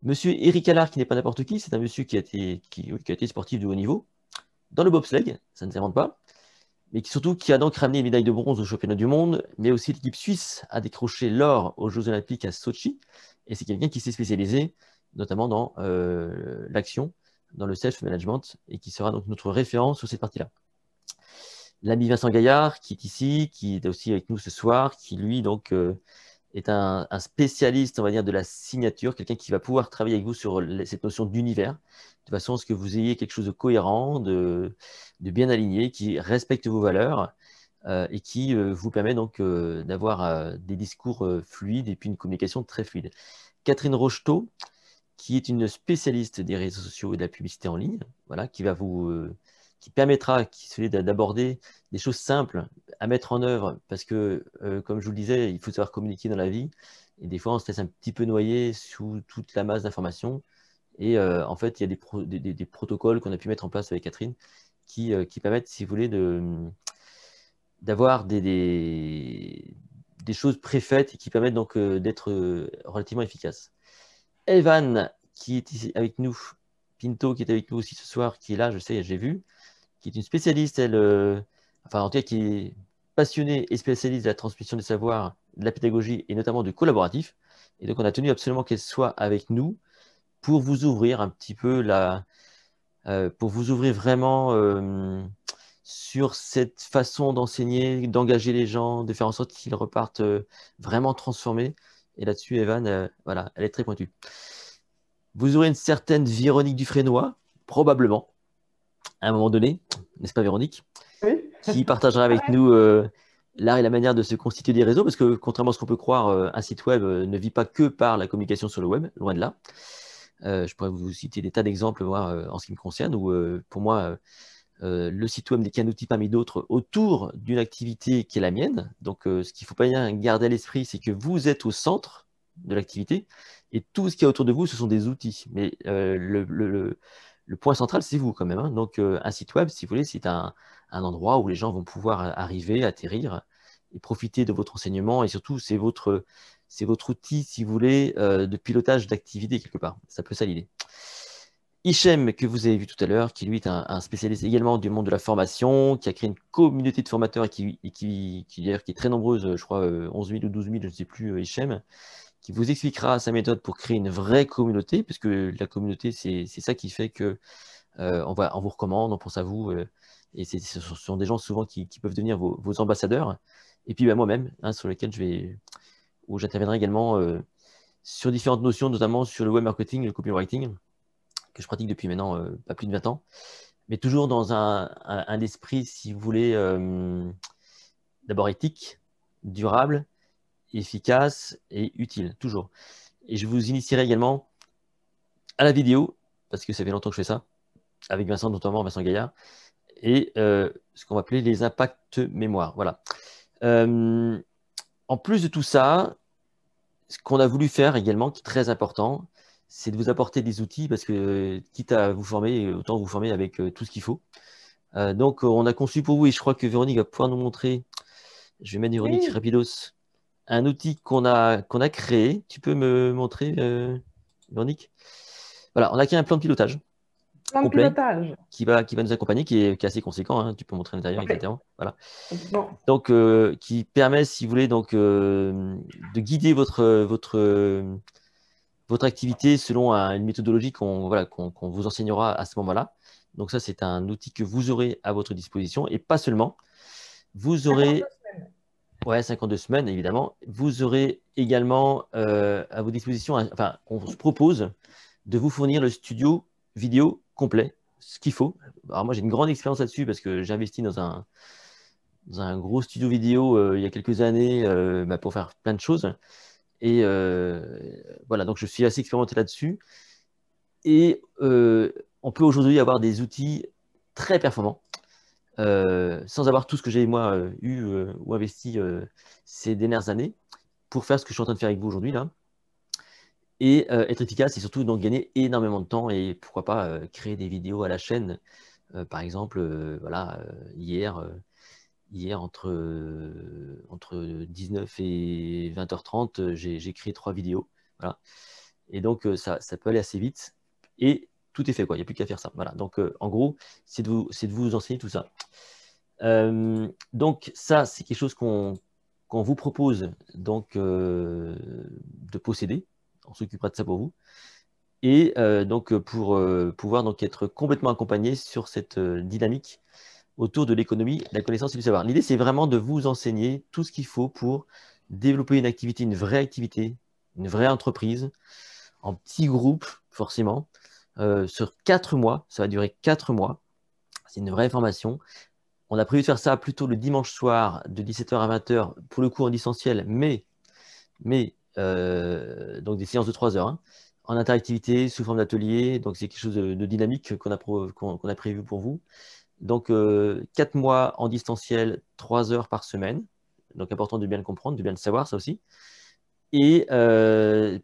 Monsieur Eric Allard, qui n'est pas n'importe qui, c'est un monsieur qui a été sportif de haut niveau, dans le bobsleigh, ça ne s'invente pas, mais surtout qui a donc ramené une médaille de bronze au championnat du monde, mais aussi l'équipe suisse a décroché l'or aux Jeux Olympiques à Sochi, et c'est quelqu'un qui s'est spécialisé notamment dans l'action, dans le self-management, et qui sera donc notre référent sur cette partie-là. L'ami Vincent Gaillard, qui est ici, qui est aussi avec nous ce soir, qui lui donc est un spécialiste, on va dire, de la signature, quelqu'un qui va pouvoir travailler avec vous sur cette notion d'univers, de façon à ce que vous ayez quelque chose de cohérent, de bien aligné, qui respecte vos valeurs et qui vous permet donc d'avoir des discours fluides et puis une communication très fluide. Catherine Rocheteau, qui est une spécialiste des réseaux sociaux et de la publicité en ligne, voilà, qui permettra d'aborder des choses simples à mettre en œuvre, parce que, comme je vous le disais, il faut savoir communiquer dans la vie, et des fois, on se laisse un petit peu noyer sous toute la masse d'informations, et en fait, il y a des protocoles qu'on a pu mettre en place avec Catherine qui permettent, si vous voulez, d'avoir des choses préfaites et qui permettent donc d'être relativement efficaces. Evan, qui est ici avec nous, Pinto, qui est avec nous aussi ce soir, qui est là, je sais, j'ai vu, qui est une spécialiste, enfin en tout cas qui est passionnée et spécialiste de la transmission des savoirs, de la pédagogie et notamment du collaboratif. Et donc on a tenu absolument qu'elle soit avec nous pour vous ouvrir un petit peu pour vous ouvrir vraiment sur cette façon d'enseigner, d'engager les gens, de faire en sorte qu'ils repartent vraiment transformés. Et là-dessus, Evan, voilà, elle est très pointue. Vous aurez une certaine Véronique Dufresnoy, probablement, à un moment donné, n'est-ce pas Véronique? Oui. Qui partagera avec nous l'art et la manière de se constituer des réseaux, parce que contrairement à ce qu'on peut croire, un site web ne vit pas que par la communication sur le web, loin de là. Je pourrais vous citer des tas d'exemples en ce qui me concerne, où pour moi, le site web n'est qu'un outil parmi d'autres autour d'une activité qui est la mienne. Donc, ce qu'il ne faut pas bien garder à l'esprit, c'est que vous êtes au centre de l'activité et tout ce qu'il y a autour de vous, ce sont des outils. Mais le point central, c'est vous quand même, hein. Donc, un site web, si vous voulez, c'est un endroit où les gens vont pouvoir arriver, atterrir et profiter de votre enseignement. Et surtout, c'est votre outil, si vous voulez, de pilotage d'activité quelque part. C'est un peu ça l'idée. Hichem, que vous avez vu tout à l'heure, qui lui est un spécialiste également du monde de la formation, qui a créé une communauté de formateurs et qui est très nombreuse, je crois 11 000 ou 12 000, je ne sais plus, Hichem, qui vous expliquera sa méthode pour créer une vraie communauté, parce que la communauté, c'est ça qui fait que on vous recommande, on pense à vous, et ce sont des gens souvent qui peuvent devenir vos ambassadeurs. Et puis moi-même, hein, sur lesquels où j'interviendrai également sur différentes notions, notamment sur le web marketing, le copywriting, que je pratique depuis maintenant pas plus de 20 ans, mais toujours dans un esprit, si vous voulez, d'abord éthique, durable, efficace et utile, toujours. Et je vous initierai également à la vidéo, parce que ça fait longtemps que je fais ça, avec Vincent, notamment Vincent Gaillard, et ce qu'on va appeler les impacts mémoire. Voilà. En plus de tout ça, ce qu'on a voulu faire également, qui est très important, c'est de vous apporter des outils, parce que quitte à vous former, autant vous former avec tout ce qu'il faut. Donc, on a conçu pour vous, et je crois que Véronique va pouvoir nous montrer, je vais mettre Véronique Oui. rapidos, un outil qu'on a créé. Tu peux me montrer, Véronique? Voilà, on a créé un plan de pilotage Plan de complet pilotage. qui va nous accompagner, qui est assez conséquent, hein. Tu peux montrer à l'intérieur, Oui. exactement. Voilà. Bon. Donc, qui permet, si vous voulez, donc, de guider votre activité selon une méthodologie qu'on vous enseignera à ce moment-là. Donc ça, c'est un outil que vous aurez à votre disposition. Et pas seulement, vous aurez, 52 semaines, évidemment, vous aurez également à vos dispositions, enfin, on se propose de vous fournir le studio vidéo complet, ce qu'il faut. Alors moi, j'ai une grande expérience là-dessus parce que j'ai investi dans un gros studio vidéo il y a quelques années pour faire plein de choses. Et voilà, donc je suis assez expérimenté là-dessus. Et on peut aujourd'hui avoir des outils très performants, sans avoir tout ce que j'ai moi eu ou investi ces dernières années pour faire ce que je suis en train de faire avec vous aujourd'hui là. Et être efficace et surtout donc gagner énormément de temps et pourquoi pas créer des vidéos à la chaîne. Par exemple, voilà, hier entre 19 et 20h30, j'ai créé 3 vidéos. Voilà. Et donc, ça peut aller assez vite. Et tout est fait, quoi. Il n'y a plus qu'à faire ça. Voilà. Donc, en gros, c'est de vous enseigner tout ça. Donc, ça, c'est quelque chose qu'on vous propose donc, de posséder. On s'occupera de ça pour vous. Et donc, pour pouvoir donc, être complètement accompagné sur cette dynamique autour de l'économie, de la connaissance et du savoir. L'idée, c'est vraiment de vous enseigner tout ce qu'il faut pour développer une activité, une vraie entreprise, en petits groupes, forcément, sur 4 mois. Ça va durer 4 mois. C'est une vraie formation. On a prévu de faire ça plutôt le dimanche soir, de 17h à 20h, pour le coup en distanciel, mais donc des séances de 3 heures, hein, en interactivité, sous forme d'atelier. Donc, c'est quelque chose de dynamique qu'on a prévu pour vous. Donc, 4 mois en distanciel, 3 heures par semaine. Donc, important de bien le comprendre, de bien le savoir, ça aussi. Et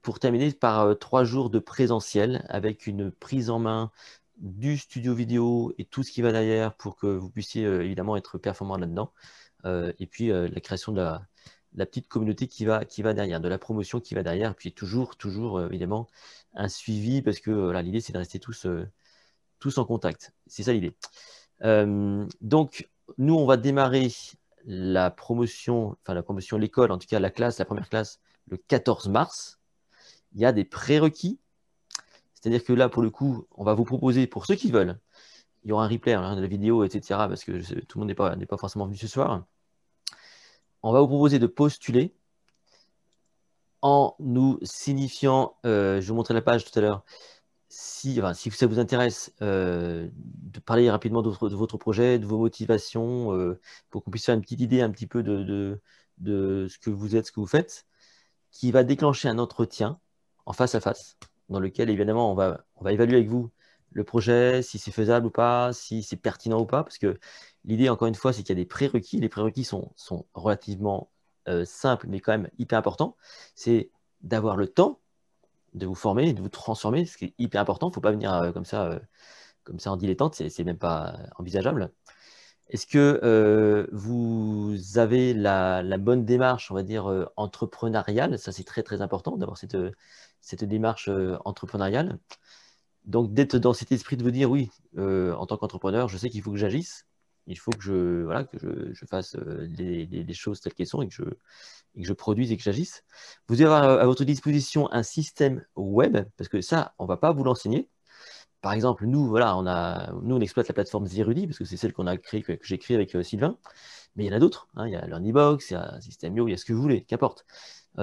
pour terminer par 3 jours de présentiel avec une prise en main du studio vidéo et tout ce qui va derrière pour que vous puissiez évidemment être performant là-dedans. Et puis la création de la petite communauté qui va derrière, de la promotion qui va derrière. Puis toujours évidemment, un suivi parce que l'idée, c'est de rester tous en contact. C'est ça l'idée. Donc, nous, on va démarrer la promotion, l'école, en tout cas la première classe, le 14 mars. Il y a des prérequis. C'est-à-dire que là, pour le coup, on va vous proposer, pour ceux qui veulent, il y aura un replay de la vidéo, etc., parce que tout le monde n'est pas forcément venu ce soir. On va vous proposer de postuler en nous signifiant, je vous montrerai la page tout à l'heure, si ça vous intéresse, de parler rapidement de votre projet, de vos motivations, pour qu'on puisse faire une petite idée un petit peu de ce que vous êtes, ce que vous faites, qui va déclencher un entretien en face à face, dans lequel évidemment on va évaluer avec vous le projet, si c'est faisable ou pas, si c'est pertinent ou pas, parce que l'idée, encore une fois, c'est qu'il y a des prérequis. Les prérequis sont relativement simples, mais quand même hyper importants. C'est d'avoir le temps de vous former, de vous transformer, ce qui est hyper important. Il ne faut pas venir comme ça en dilettante, c'est même pas envisageable. Est-ce que vous avez la bonne démarche, on va dire, entrepreneuriale? Ça, c'est très, très important d'avoir cette démarche entrepreneuriale. Donc, d'être dans cet esprit de vous dire, oui, en tant qu'entrepreneur, je sais qu'il faut que j'agisse. Il faut que je fasse les choses telles qu'elles sont et que je produise et que j'agisse. Vous devez avoir à votre disposition un système web, parce que ça, on ne va pas vous l'enseigner. Par exemple, nous, on exploite la plateforme Zerudi, parce que c'est celle que j'ai créée avec Sylvain. Mais il y en a d'autres. Hein. Il y a LearnyBox, il y a System.io, il y a ce que vous voulez, qu'importe.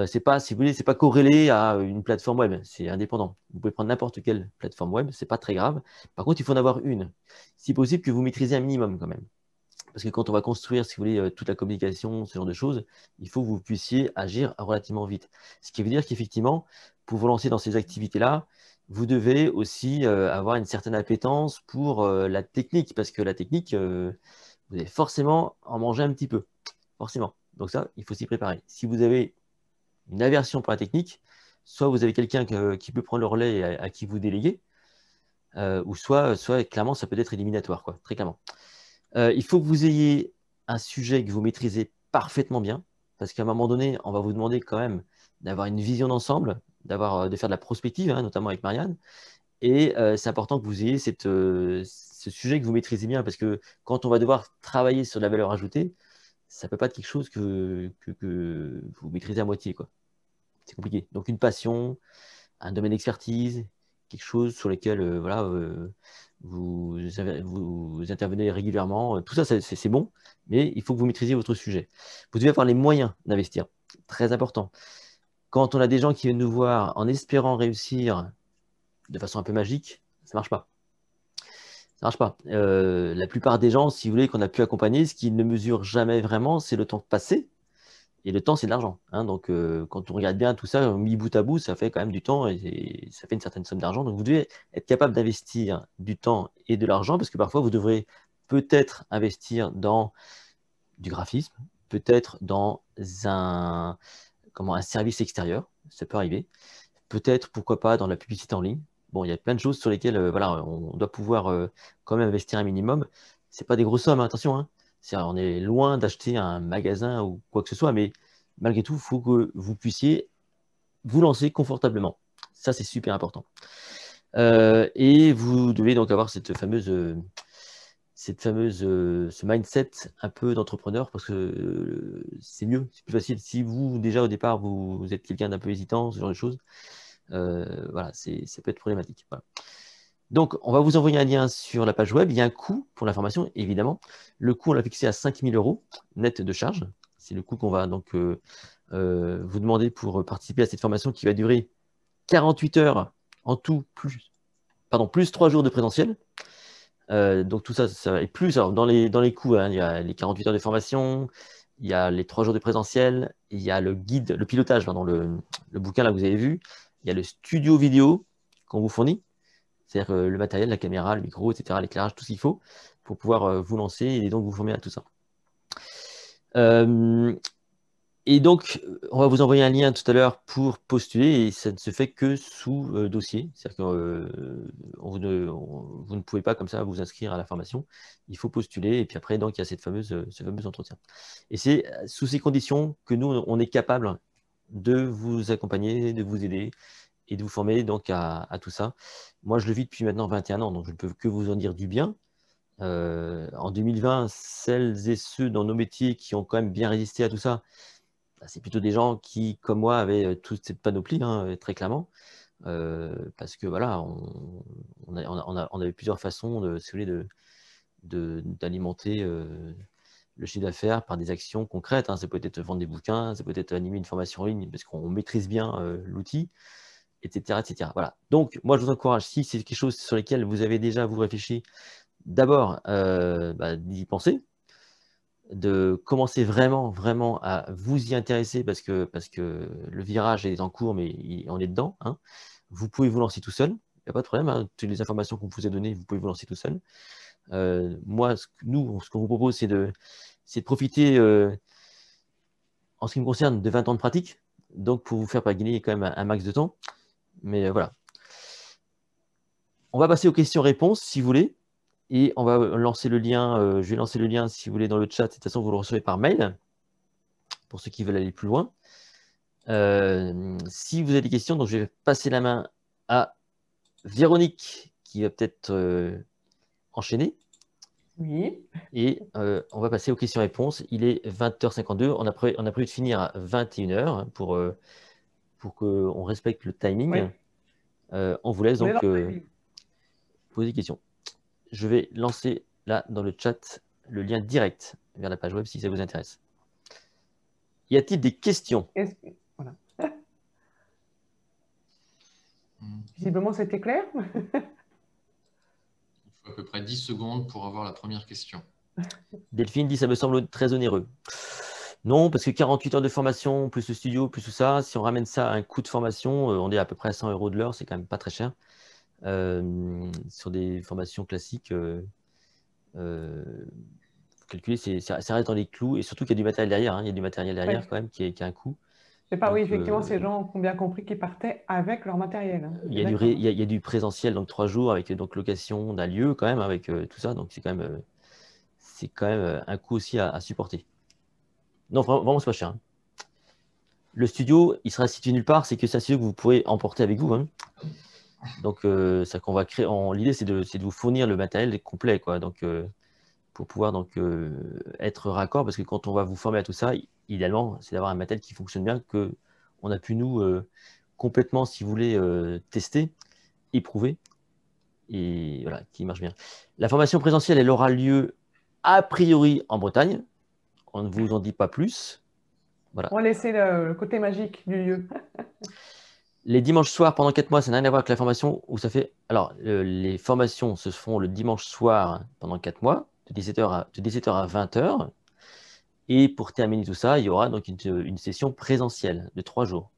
C'est pas, si vous voulez, c'est pas corrélé à une plateforme web, c'est indépendant. Vous pouvez prendre n'importe quelle plateforme web, c'est pas très grave. Par contre, il faut en avoir une. Si possible, que vous maîtrisez un minimum quand même. Parce que quand on va construire, si vous voulez, toute la communication, ce genre de choses, il faut que vous puissiez agir relativement vite. Ce qui veut dire qu'effectivement, pour vous lancer dans ces activités-là, vous devez aussi avoir une certaine appétence pour la technique, parce que la technique, vous allez forcément en manger un petit peu. Forcément. Donc ça, il faut s'y préparer. Si vous avez une aversion pour la technique, soit vous avez quelqu'un qui peut prendre le relais et à qui vous déléguez, ou soit clairement, ça peut être éliminatoire, quoi, très clairement. Il faut que vous ayez un sujet que vous maîtrisez parfaitement bien, parce qu'à un moment donné, on va vous demander quand même d'avoir une vision d'ensemble, de faire de la prospective, hein, notamment avec Marianne. Et c'est important que vous ayez ce sujet que vous maîtrisez bien, parce que quand on va devoir travailler sur la valeur ajoutée, ça ne peut pas être quelque chose que vous maîtrisez à moitié, quoi. C'est compliqué. Donc une passion, un domaine d'expertise, quelque chose sur lequel vous intervenez régulièrement. Tout ça, c'est bon, mais il faut que vous maîtrisiez votre sujet. Vous devez avoir les moyens d'investir. Très important. Quand on a des gens qui viennent nous voir en espérant réussir de façon un peu magique, ça ne marche pas. Ça marche pas. La plupart des gens, si vous voulez, qu'on a pu accompagner, ce qu'ils ne mesurent jamais vraiment, c'est le temps passé. Et le temps, c'est de l'argent. Hein. Donc, quand on regarde bien tout ça, mis bout à bout, ça fait quand même du temps et ça fait une certaine somme d'argent. Donc, vous devez être capable d'investir du temps et de l'argent parce que parfois, vous devrez peut-être investir dans du graphisme, peut-être dans un service extérieur. Ça peut arriver. Peut-être, pourquoi pas, dans la publicité en ligne. Bon, il y a plein de choses sur lesquelles on doit pouvoir quand même investir un minimum. Ce n'est pas des grosses sommes, hein, attention. Hein. On est loin d'acheter un magasin ou quoi que ce soit, mais malgré tout, il faut que vous puissiez vous lancer confortablement. Ça, c'est super important. Et vous devez donc avoir ce mindset un peu d'entrepreneur parce que c'est mieux, c'est plus facile. Si vous, déjà au départ, vous êtes quelqu'un d'un peu hésitant, ce genre de choses, ça peut être problématique. Voilà. Donc, on va vous envoyer un lien sur la page web. Il y a un coût pour la formation, évidemment. Le coût, on l'a fixé à 5 000 € net de charge. C'est le coût qu'on va donc vous demander pour participer à cette formation qui va durer 48 heures en tout, plus 3 jours de présentiel. Donc, tout ça et plus. Alors, dans les coûts, hein, il y a les 48 heures de formation, il y a les 3 jours de présentiel, il y a le guide, le pilotage, le bouquin là que vous avez vu, il y a le studio vidéo qu'on vous fournit, c'est-à-dire le matériel, la caméra, le micro, etc., l'éclairage, tout ce qu'il faut pour pouvoir vous lancer et donc vous former à tout ça. Et donc, on va vous envoyer un lien tout à l'heure pour postuler et ça ne se fait que sous dossier. C'est-à-dire que vous ne pouvez pas comme ça vous inscrire à la formation. Il faut postuler et puis après, donc, il y a ce fameux entretien. Et c'est sous ces conditions que nous, on est capable de vous accompagner, de vous aider et de vous former donc à tout ça. Moi, je le vis depuis maintenant 21 ans, donc je ne peux que vous en dire du bien. En 2020, celles et ceux dans nos métiers qui ont quand même bien résisté à tout ça, c'est plutôt des gens qui, comme moi, avaient toute cette panoplie, hein, très clairement. Parce que voilà, on avait plusieurs façons d'alimenter le chiffre d'affaires par des actions concrètes. Hein. Ça peut être vendre des bouquins, ça peut être animer une formation en ligne parce qu'on maîtrise bien l'outil, etc., etc. Voilà. Donc, moi, je vous encourage, si c'est quelque chose sur lequel vous avez déjà vous réfléchi, d'abord d'y penser, de commencer vraiment, vraiment à vous y intéresser parce que le virage est en cours, mais on est dedans. Hein. Vous pouvez vous lancer tout seul, il n'y a pas de problème. Hein. Toutes les informations qu'on vous a données, vous pouvez vous lancer tout seul. Moi, ce qu'on vous propose, c'est de profiter, en ce qui me concerne, de 20 ans de pratique, donc pour vous faire gagner quand même un max de temps. Mais voilà. On va passer aux questions-réponses, si vous voulez. Et on va lancer le lien, je vais lancer le lien si vous voulez dans le chat. De toute façon, vous le recevez par mail, pour ceux qui veulent aller plus loin. Si vous avez des questions, donc je vais passer la main à Véronique, qui va peut-être enchaîner. Oui. Et on va passer aux questions-réponses. Il est 20h52. On a prévu de finir à 21h pour qu'on respecte le timing. Oui. On vous laisse donc poser des questions. Je vais lancer là dans le chat le lien direct vers la page web si ça vous intéresse. Y a-t-il des questions? Voilà. Visiblement, c'était clair. Il faut à peu près 10 secondes pour avoir la première question. Delphine dit ça me semble très onéreux. Non, parce que 48 heures de formation, plus le studio, plus tout ça, si on ramène ça à un coût de formation, on est à peu près à 100 € de l'heure, c'est quand même pas très cher. Sur des formations classiques, calculer, ça reste dans les clous, et surtout qu'il y a du matériel derrière. Hein, il y a du matériel derrière quand même qui a un coût. Je sais pas, donc, oui, effectivement, ces gens ont bien compris qu'ils partaient avec leur matériel. Hein. Il y a du présentiel, donc 3 jours, avec donc location d'un lieu quand même, avec tout ça, donc c'est quand même un coût aussi à supporter. Non, vraiment, c'est pas cher. Hein. Le studio, il sera situé nulle part, c'est que c'est un studio que vous pourrez emporter avec vous. Hein. Donc, ça qu'on va créer. L'idée, c'est de vous fournir le matériel complet, quoi. Donc, pour pouvoir être raccord, parce que quand on va vous former à tout ça, idéalement, c'est d'avoir un matériel qui fonctionne bien, que on a pu nous complètement, si vous voulez, tester, éprouver, et voilà, qui marche bien. La formation présentielle, elle aura lieu a priori en Bretagne. On ne vous en dit pas plus. Voilà. On va laisser le côté magique du lieu. Les dimanches soirs pendant 4 mois, ça n'a rien à voir avec la formation où ça fait. Alors, les formations se font le dimanche soir pendant 4 mois, de 17h à 20h. Et pour terminer tout ça, il y aura donc une session présentielle de 3 jours.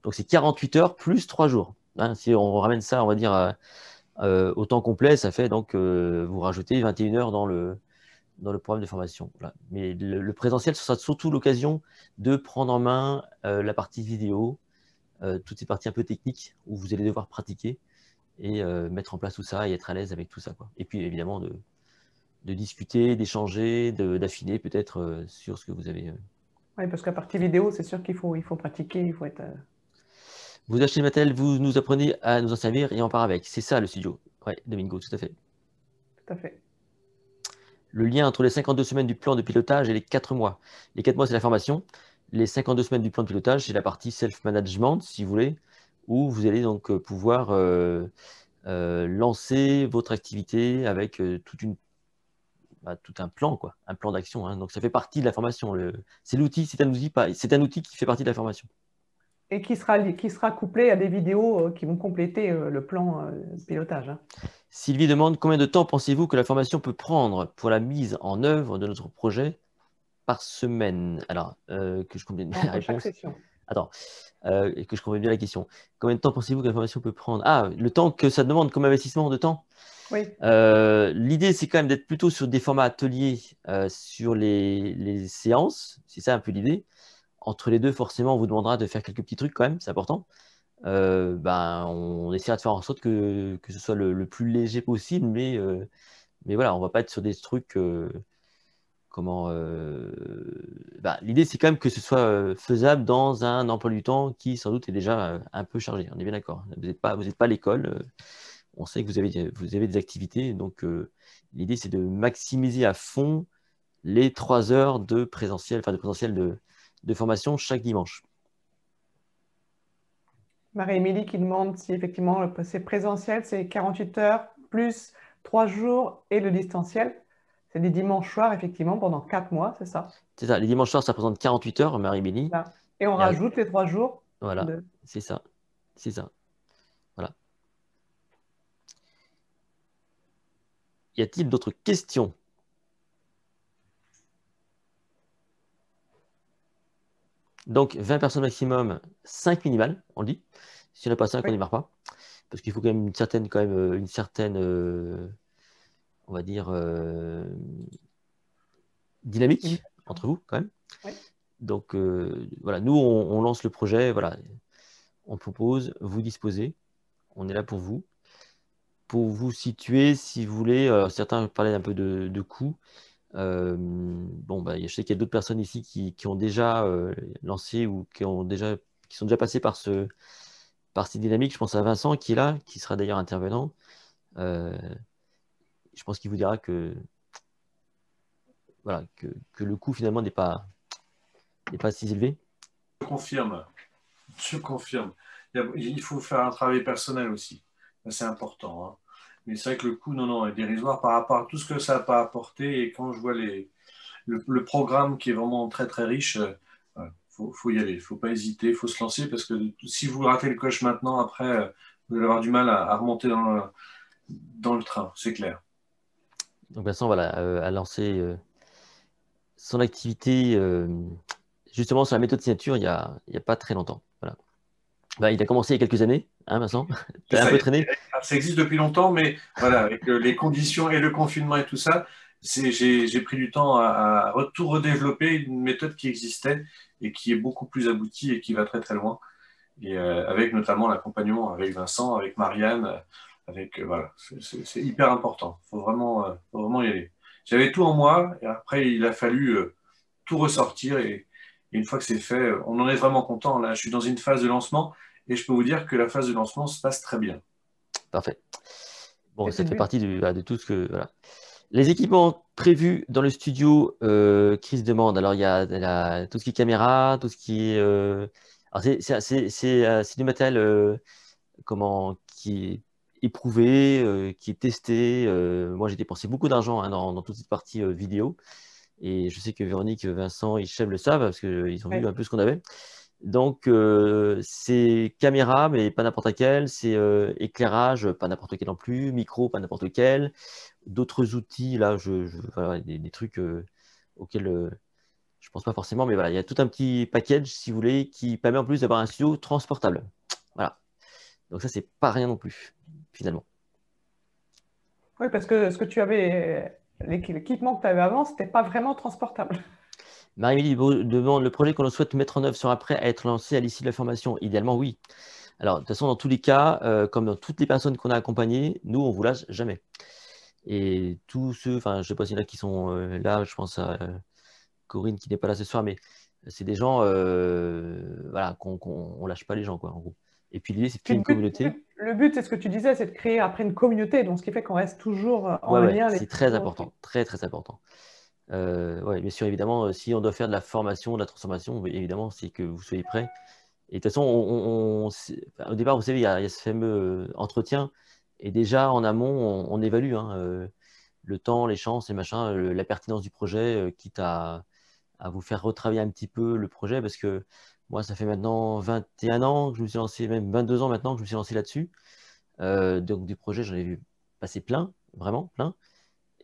Donc, c'est 48 heures plus 3 jours. Hein, si on ramène ça, on va dire, au temps complet, ça fait donc, vous rajoutez 21 heures dans le programme de formation. Voilà. Mais le présentiel, ce sera surtout l'occasion de prendre en main la partie vidéo, toutes ces parties un peu techniques où vous allez devoir pratiquer et mettre en place tout ça et être à l'aise avec tout ça, quoi. Et puis évidemment de discuter, d'échanger, d'affiner peut-être sur ce que vous avez. Oui, parce qu'à partie vidéo, c'est sûr qu'il faut pratiquer, il faut être. Vous achetez le matériel, vous nous apprenez à nous en servir et on part avec. C'est ça le studio. Oui, Domingo, tout à fait. Tout à fait. Le lien entre les 52 semaines du plan de pilotage et les 4 mois. Les 4 mois, c'est la formation. Les 52 semaines du plan de pilotage, c'est la partie self-management, si vous voulez, où vous allez donc pouvoir lancer votre activité avec tout un plan, quoi, un plan d'action. Hein. Donc, ça fait partie de la formation. C'est l'outil, c'est un outil qui fait partie de la formation. Et qui sera couplé à des vidéos qui vont compléter le plan de pilotage. Hein. Sylvie demande combien de temps pensez-vous que la formation peut prendre pour la mise en œuvre de notre projet par semaine? Alors, que je complète la réponse. Attends, et que je comprenne bien la question. Combien de temps pensez-vous que la formation peut prendre? Ah, le temps que ça demande comme investissement de temps? Oui, L'idée, c'est quand même d'être plutôt sur des formats ateliers sur les séances. C'est ça un peu l'idée. Entre les deux, forcément, on vous demandera de faire quelques petits trucs quand même, c'est important. Ben, on essaiera de faire en sorte que ce soit le plus léger possible, mais voilà, on va pas être sur des trucs comment. Ben, l'idée, c'est quand même que ce soit faisable dans un emploi du temps qui, sans doute, est déjà un peu chargé. On est bien d'accord. Vous êtes pas à l'école. On sait que vous avez des activités. Donc, l'idée, c'est de maximiser à fond les 3 heures de présentiel, enfin de présentiel de formation chaque dimanche. Marie-Émilie qui demande si effectivement c'est présentiel, c'est 48 heures plus 3 jours et le distanciel. C'est des dimanches soirs, effectivement, pendant 4 mois, c'est ça. C'est ça. Les dimanches soirs, ça représente 48 heures, Marie-Mélie. Là. Et on Et rajoute les 3 jours voilà, de... c'est ça. C'est ça. Voilà. Y a-t-il d'autres questions? Donc, 20 personnes maximum, 5 minimales, on le dit. Si on n'a pas 5, on Oui, ne démarre pas. Parce qu'il faut quand même une certaine on va dire, dynamique entre vous, quand même. oui. Donc, voilà, nous, on lance le projet, voilà. On propose, vous disposez. On est là pour vous. Pour vous situer, si vous voulez, certains parlaient un peu de coûts. Bon, bah, je sais qu'il y a d'autres personnes ici qui ont déjà lancé ou qui sont déjà passées par ces dynamiques. Je pense à Vincent qui est là, qui sera d'ailleurs intervenant. Euh, je pense qu'il vous dira voilà, que le coût finalement n'est pas si élevé. Je confirme, je confirme. Il faut faire un travail personnel aussi. C'est important, hein. Mais c'est vrai que le coût, non, est dérisoire par rapport à tout ce que ça peut apporter. Et quand je vois le programme qui est vraiment très, très riche, faut y aller. Il ne faut pas hésiter, il faut se lancer parce que si vous ratez le coche maintenant, après, vous allez avoir du mal à remonter dans le train, c'est clair. Donc Vincent, voilà, a lancé son activité justement sur la méthode signature il y a pas très longtemps. Voilà. Bah, il a commencé il y a quelques années, hein, Vincent? Tu as un Ça, peu traîné? ça existe depuis longtemps, mais voilà, avec les conditions et le confinement et tout ça, j'ai pris du temps à tout redévelopper une méthode qui existait et qui est beaucoup plus aboutie et qui va très très loin. Et avec notamment l'accompagnement avec Vincent, avec Marianne, voilà, c'est hyper important. Faut vraiment y aller. J'avais tout en moi et après il a fallu tout ressortir et une fois que c'est fait, on en est vraiment content. Là, je suis dans une phase de lancement et je peux vous dire que la phase de lancement se passe très bien. Parfait. Bon, Et c'est ça le fait but. partie de tout ce que. Voilà. Les équipements prévus dans le studio, Chris demande. Alors, il y a tout ce qui est caméra, tout ce qui est. Alors, c'est du matériel qui est éprouvé, qui est testé. Moi, j'ai dépensé beaucoup d'argent hein, dans toute cette partie vidéo. Et je sais que Véronique, Vincent et Cheb le savent parce qu'ils ont vu Oui. un peu ce qu'on avait. Donc, c'est caméra, mais pas n'importe laquelle. C'est éclairage, pas n'importe quel non plus. Micro, pas n'importe lequel. D'autres outils, là, voilà, des trucs auxquels je pense pas forcément. Mais voilà, il y a tout un petit package, si vous voulez, qui permet en plus d'avoir un studio transportable. Voilà. Donc ça, c'est pas rien non plus, finalement. Oui, parce que ce que tu avais, l'équipement que tu avais avant, c'était pas vraiment transportable. Marie-Émilie demande le projet qu'on souhaite mettre en œuvre sera prêt à être lancé à l'issue de la formation. Idéalement, oui. Alors, de toute façon, dans tous les cas, comme dans toutes les personnes qu'on a accompagnées, nous, on ne vous lâche jamais. Et tous ceux, enfin, je ne sais pas s'il y en a qui sont là, je pense à Corinne qui n'est pas là ce soir, mais c'est des gens, voilà, on lâche pas les gens, quoi, en gros. Et puis l'idée, c'est de Puis créer une communauté. le but, c'est ce que tu disais, c'est de créer après une communauté, donc ce qui fait qu'on reste toujours en Ouais, ouais, lien les c'est très uns important, très, très important. Ouais, bien sûr, évidemment, si on doit faire de la formation, de la transformation, évidemment, c'est que vous soyez prêts. Et de toute façon, au départ, vous savez, il y a ce fameux entretien. Et déjà, en amont, on évalue hein, le temps, les chances, les machins, la pertinence du projet, quitte à vous faire retravailler un petit peu le projet. Parce que moi, ça fait maintenant 21 ans que je me suis lancé, même 22 ans maintenant que je me suis lancé là-dessus. Donc, du projet, j'en ai vu passer plein, vraiment plein.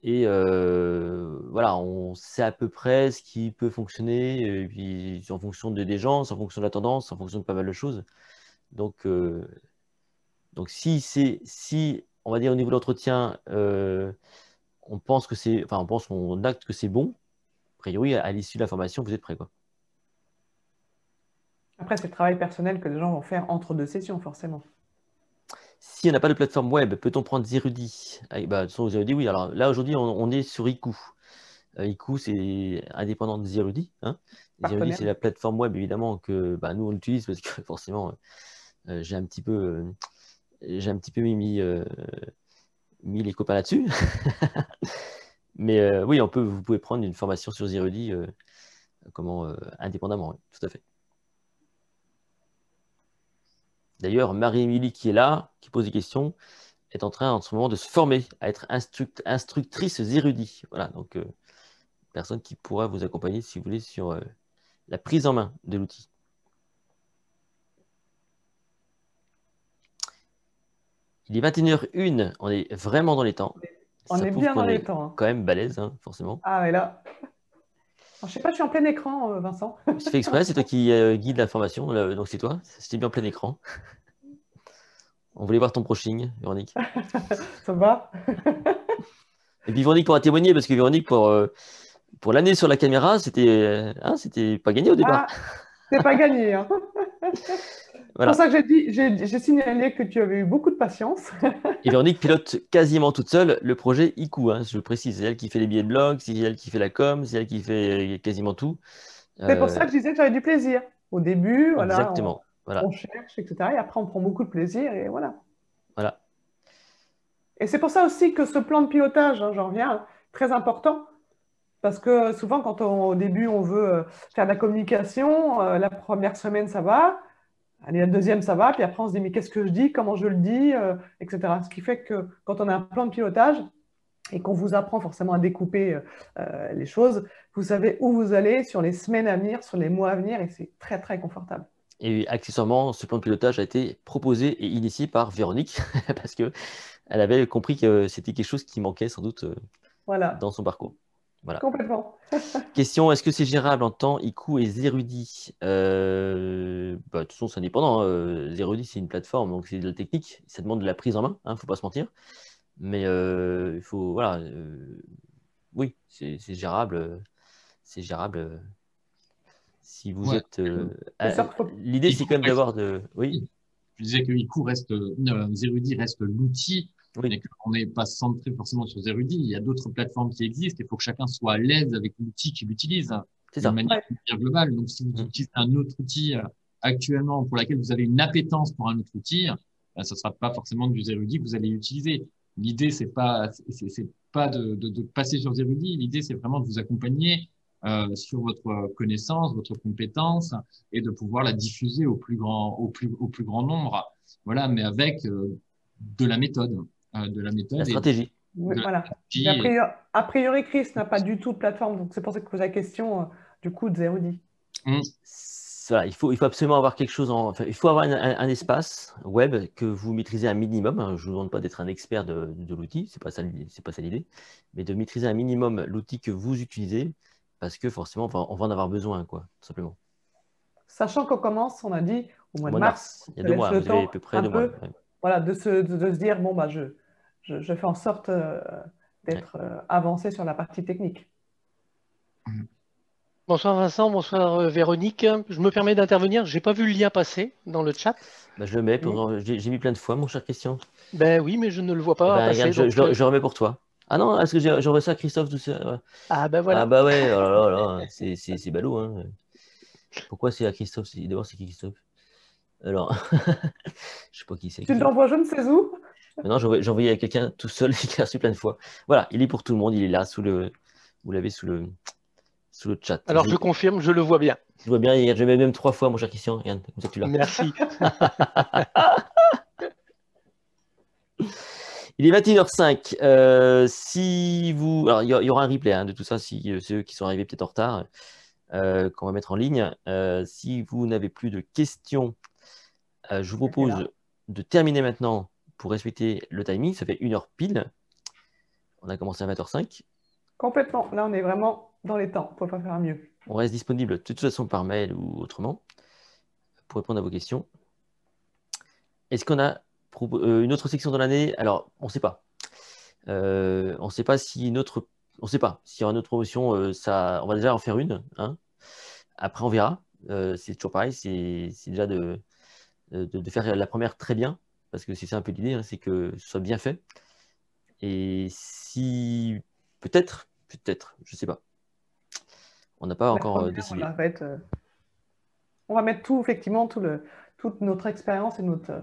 Et voilà, on sait à peu près ce qui peut fonctionner, et puis en fonction des gens, en fonction de la tendance, en fonction de pas mal de choses. Donc, si on va dire au niveau de l'entretien, on pense qu'on acte que c'est bon, a priori, à l'issue de la formation, vous êtes prêt, quoi. Après, c'est le travail personnel que les gens vont faire entre deux sessions, forcément. Si on n'a pas de plateforme web, peut-on prendre Zerudi? Ah, bah, de toute façon, Zerudi, oui. Alors là, aujourd'hui, on est sur Iku. Iku, c'est indépendant de Zerudi, hein. Zerudi, Partenaire. c'est la plateforme web, évidemment, que bah, nous, on utilise parce que forcément, j'ai un petit peu mis les copains là-dessus. Mais oui, vous pouvez prendre une formation sur Zerudi indépendamment, oui, tout à fait. D'ailleurs, Marie-Émilie qui est là, qui pose des questions, est en train en ce moment de se former à être instructrice Zerudi. Voilà, donc personne qui pourra vous accompagner, si vous voulez, sur la prise en main de l'outil. Il est 21h01, on est vraiment dans les temps. On Ça est prouve bien qu'on dans les est temps, hein. quand même balèze, hein, forcément. Ah, mais là. Je sais pas, je suis en plein écran, Vincent. C'est fait exprès, c'est toi qui guide la formation, donc c'est toi. C'était bien en plein écran. On voulait voir ton brushing, Véronique. Ça va? Et puis Véronique pourra témoigner, parce que Véronique, pour l'année sur la caméra, c'était pas gagné au départ. Ah, c'est pas gagné, hein. C'est Voilà. pour ça que j'ai signalé que tu avais eu beaucoup de patience. Et Véronique pilote quasiment toute seule le projet ICU, hein, je le précise. C'est elle qui fait les billets de blog, c'est elle qui fait la com, c'est elle qui fait quasiment tout. C'est pour ça que je disais que j'avais du plaisir. Au début, voilà, Exactement. Voilà. on cherche, etc. Et après, on prend beaucoup de plaisir et voilà. Voilà. Et c'est pour ça aussi que ce plan de pilotage, hein, j'en reviens, très important. Parce que souvent, au début, on veut faire de la communication, la première semaine, ça va. Allez, la deuxième, ça va. Puis après, on se dit, mais qu'est-ce que je dis, comment je le dis, etc. Ce qui fait que quand on a un plan de pilotage et qu'on vous apprend forcément à découper les choses, vous savez où vous allez sur les semaines à venir, sur les mois à venir, et c'est très, très confortable. Et accessoirement, ce plan de pilotage a été proposé et initié par Véronique, parce qu'elle avait compris que c'était quelque chose qui manquait sans doute Voilà, dans son parcours. Voilà. complètement. Question, est-ce que c'est gérable en temps ICU et Zerudi? De toute façon, c'est indépendant, hein. Zerudi, c'est une plateforme, donc c'est de la technique. Ça demande de la prise en main, il ne faut pas se mentir. Mais il faut, voilà, oui, c'est gérable. C'est gérable si vous Ouais. êtes. L'idée, Il c'est faut quand même rester- d'avoir de. Oui, Je disais que ICU reste, Zerudi reste l'outil, oui, mais qu'on n'est pas centré forcément sur Zerudi. Il y a d'autres plateformes qui existent. Il faut que chacun soit à l'aise avec l'outil qu'il utilise c'est d'une ça. manière bien globale. Donc, si vous Mm. utilisez un autre outil actuellement pour lequel vous avez une appétence pour un autre outil, ce ne sera pas forcément du Zerudi que vous allez utiliser. L'idée, c'est pas de passer sur Zerudi. L'idée, c'est vraiment de vous accompagner sur votre connaissance, votre compétence, et de pouvoir la diffuser au plus grand nombre. Voilà, mais avec de la méthode, La et stratégie. Oui, de la voilà. Et stratégie. a priori, Chris n'a pas du tout de plateforme, donc c'est pour ça que je pose la question du coup de Zerudi. Voilà, il faut absolument avoir quelque chose enfin, il faut avoir un espace web que vous maîtrisez un minimum, hein. Je ne vous demande pas d'être un expert de l'outil, c'est pas ça l'idée, mais de maîtriser un minimum l'outil que vous utilisez, parce que forcément, on va en avoir besoin, quoi, tout simplement. Sachant qu'on commence, on a dit, au mois Au de mois de mars, mars, il y a ça 2 laisse mois, le vous avez à temps peu près un 2 mois. peu, Ouais. voilà, de se dire, bon, bah, je fais en sorte Ouais. d'être avancé sur la partie technique. Bonsoir Vincent, bonsoir Véronique. Je me permets d'intervenir. J'ai pas vu le lien passer dans le chat. Bah, je le mets, Oui. j'ai mis plein de fois, mon cher Christian. Ben oui, mais je ne le vois Eh pas ben, passer. regarde, Donc, je le remets pour toi. Ah non, est-ce que j'ai envoyé ça à Christophe tout ça? Ouais. ah ben Ah voilà. bah ouais, oh là là là, c'est ballot, hein. Pourquoi c'est à Christophe? D'abord, c'est qui Christophe? Alors, je sais pas qui c'est. Tu l'envoies je ne sais où. Maintenant, j'ai envoyé à quelqu'un tout seul qui a reçu plein de fois. Voilà, il est pour tout le monde, il est là, vous l'avez sous le chat. Alors je confirme, je le vois bien. Je vois bien, je le mets même 3 fois, mon cher Christian. Regarde, comme ça que tu l'as. Merci. Il est 21h05. Si vous. Alors, il y aura un replay, hein, de tout ça, si ceux qui sont arrivés peut-être en retard, qu'on va mettre en ligne. Si vous n'avez plus de questions, je vous propose de terminer maintenant pour respecter le timing. Ça fait 1 heure pile. On a commencé à 20h05. Complètement. Là, on est vraiment dans les temps. On ne peut pas faire mieux. On reste disponible de toute façon par mail ou autrement pour répondre à vos questions. Est-ce qu'on a une autre section dans l'année? Alors, on ne sait pas. On ne sait pas si une autre. On ne sait pas. S'il y aura une autre promotion, on va déjà en faire une. Hein. Après, on verra. C'est toujours pareil. C'est déjà de faire la première très bien. Parce que c'est ça un peu l'idée, hein, c'est que ce soit bien fait. Et si. Peut-être, je ne sais pas. On n'a pas encore décidé. Voilà, on va mettre tout, effectivement, toute notre expérience et notre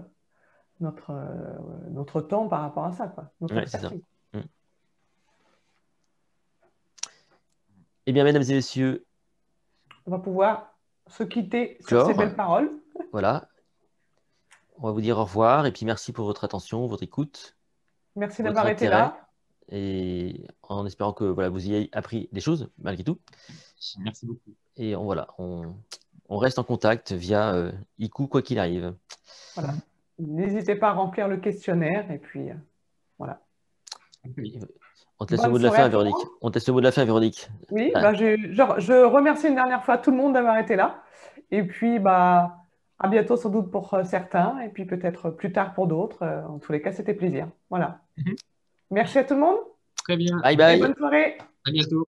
temps par rapport à ça, quoi. Notre Ouais, c'est ça. expertise. Eh bien, mesdames et messieurs, On va pouvoir se quitter sur clore. ces belles paroles. Voilà. On va vous dire au revoir et puis merci pour votre attention, votre écoute. Merci votre d'avoir été intérêt. là. Et en espérant que voilà, vous ayez appris des choses, malgré tout. Merci beaucoup. Et on reste en contact via ICU, quoi qu'il arrive. Voilà. N'hésitez pas à remplir le questionnaire et puis voilà. On te laisse le mot de la fin, Véronique. On te laisse le mot de la fin, Véronique. Oui, je remercie une dernière fois tout le monde d'avoir été là. Et puis, à bientôt sans doute pour certains, et puis peut-être plus tard pour d'autres. En tous les cas, c'était plaisir. Voilà. Merci à tout le monde. Très bien. Bye bye. Et bonne soirée. À bientôt.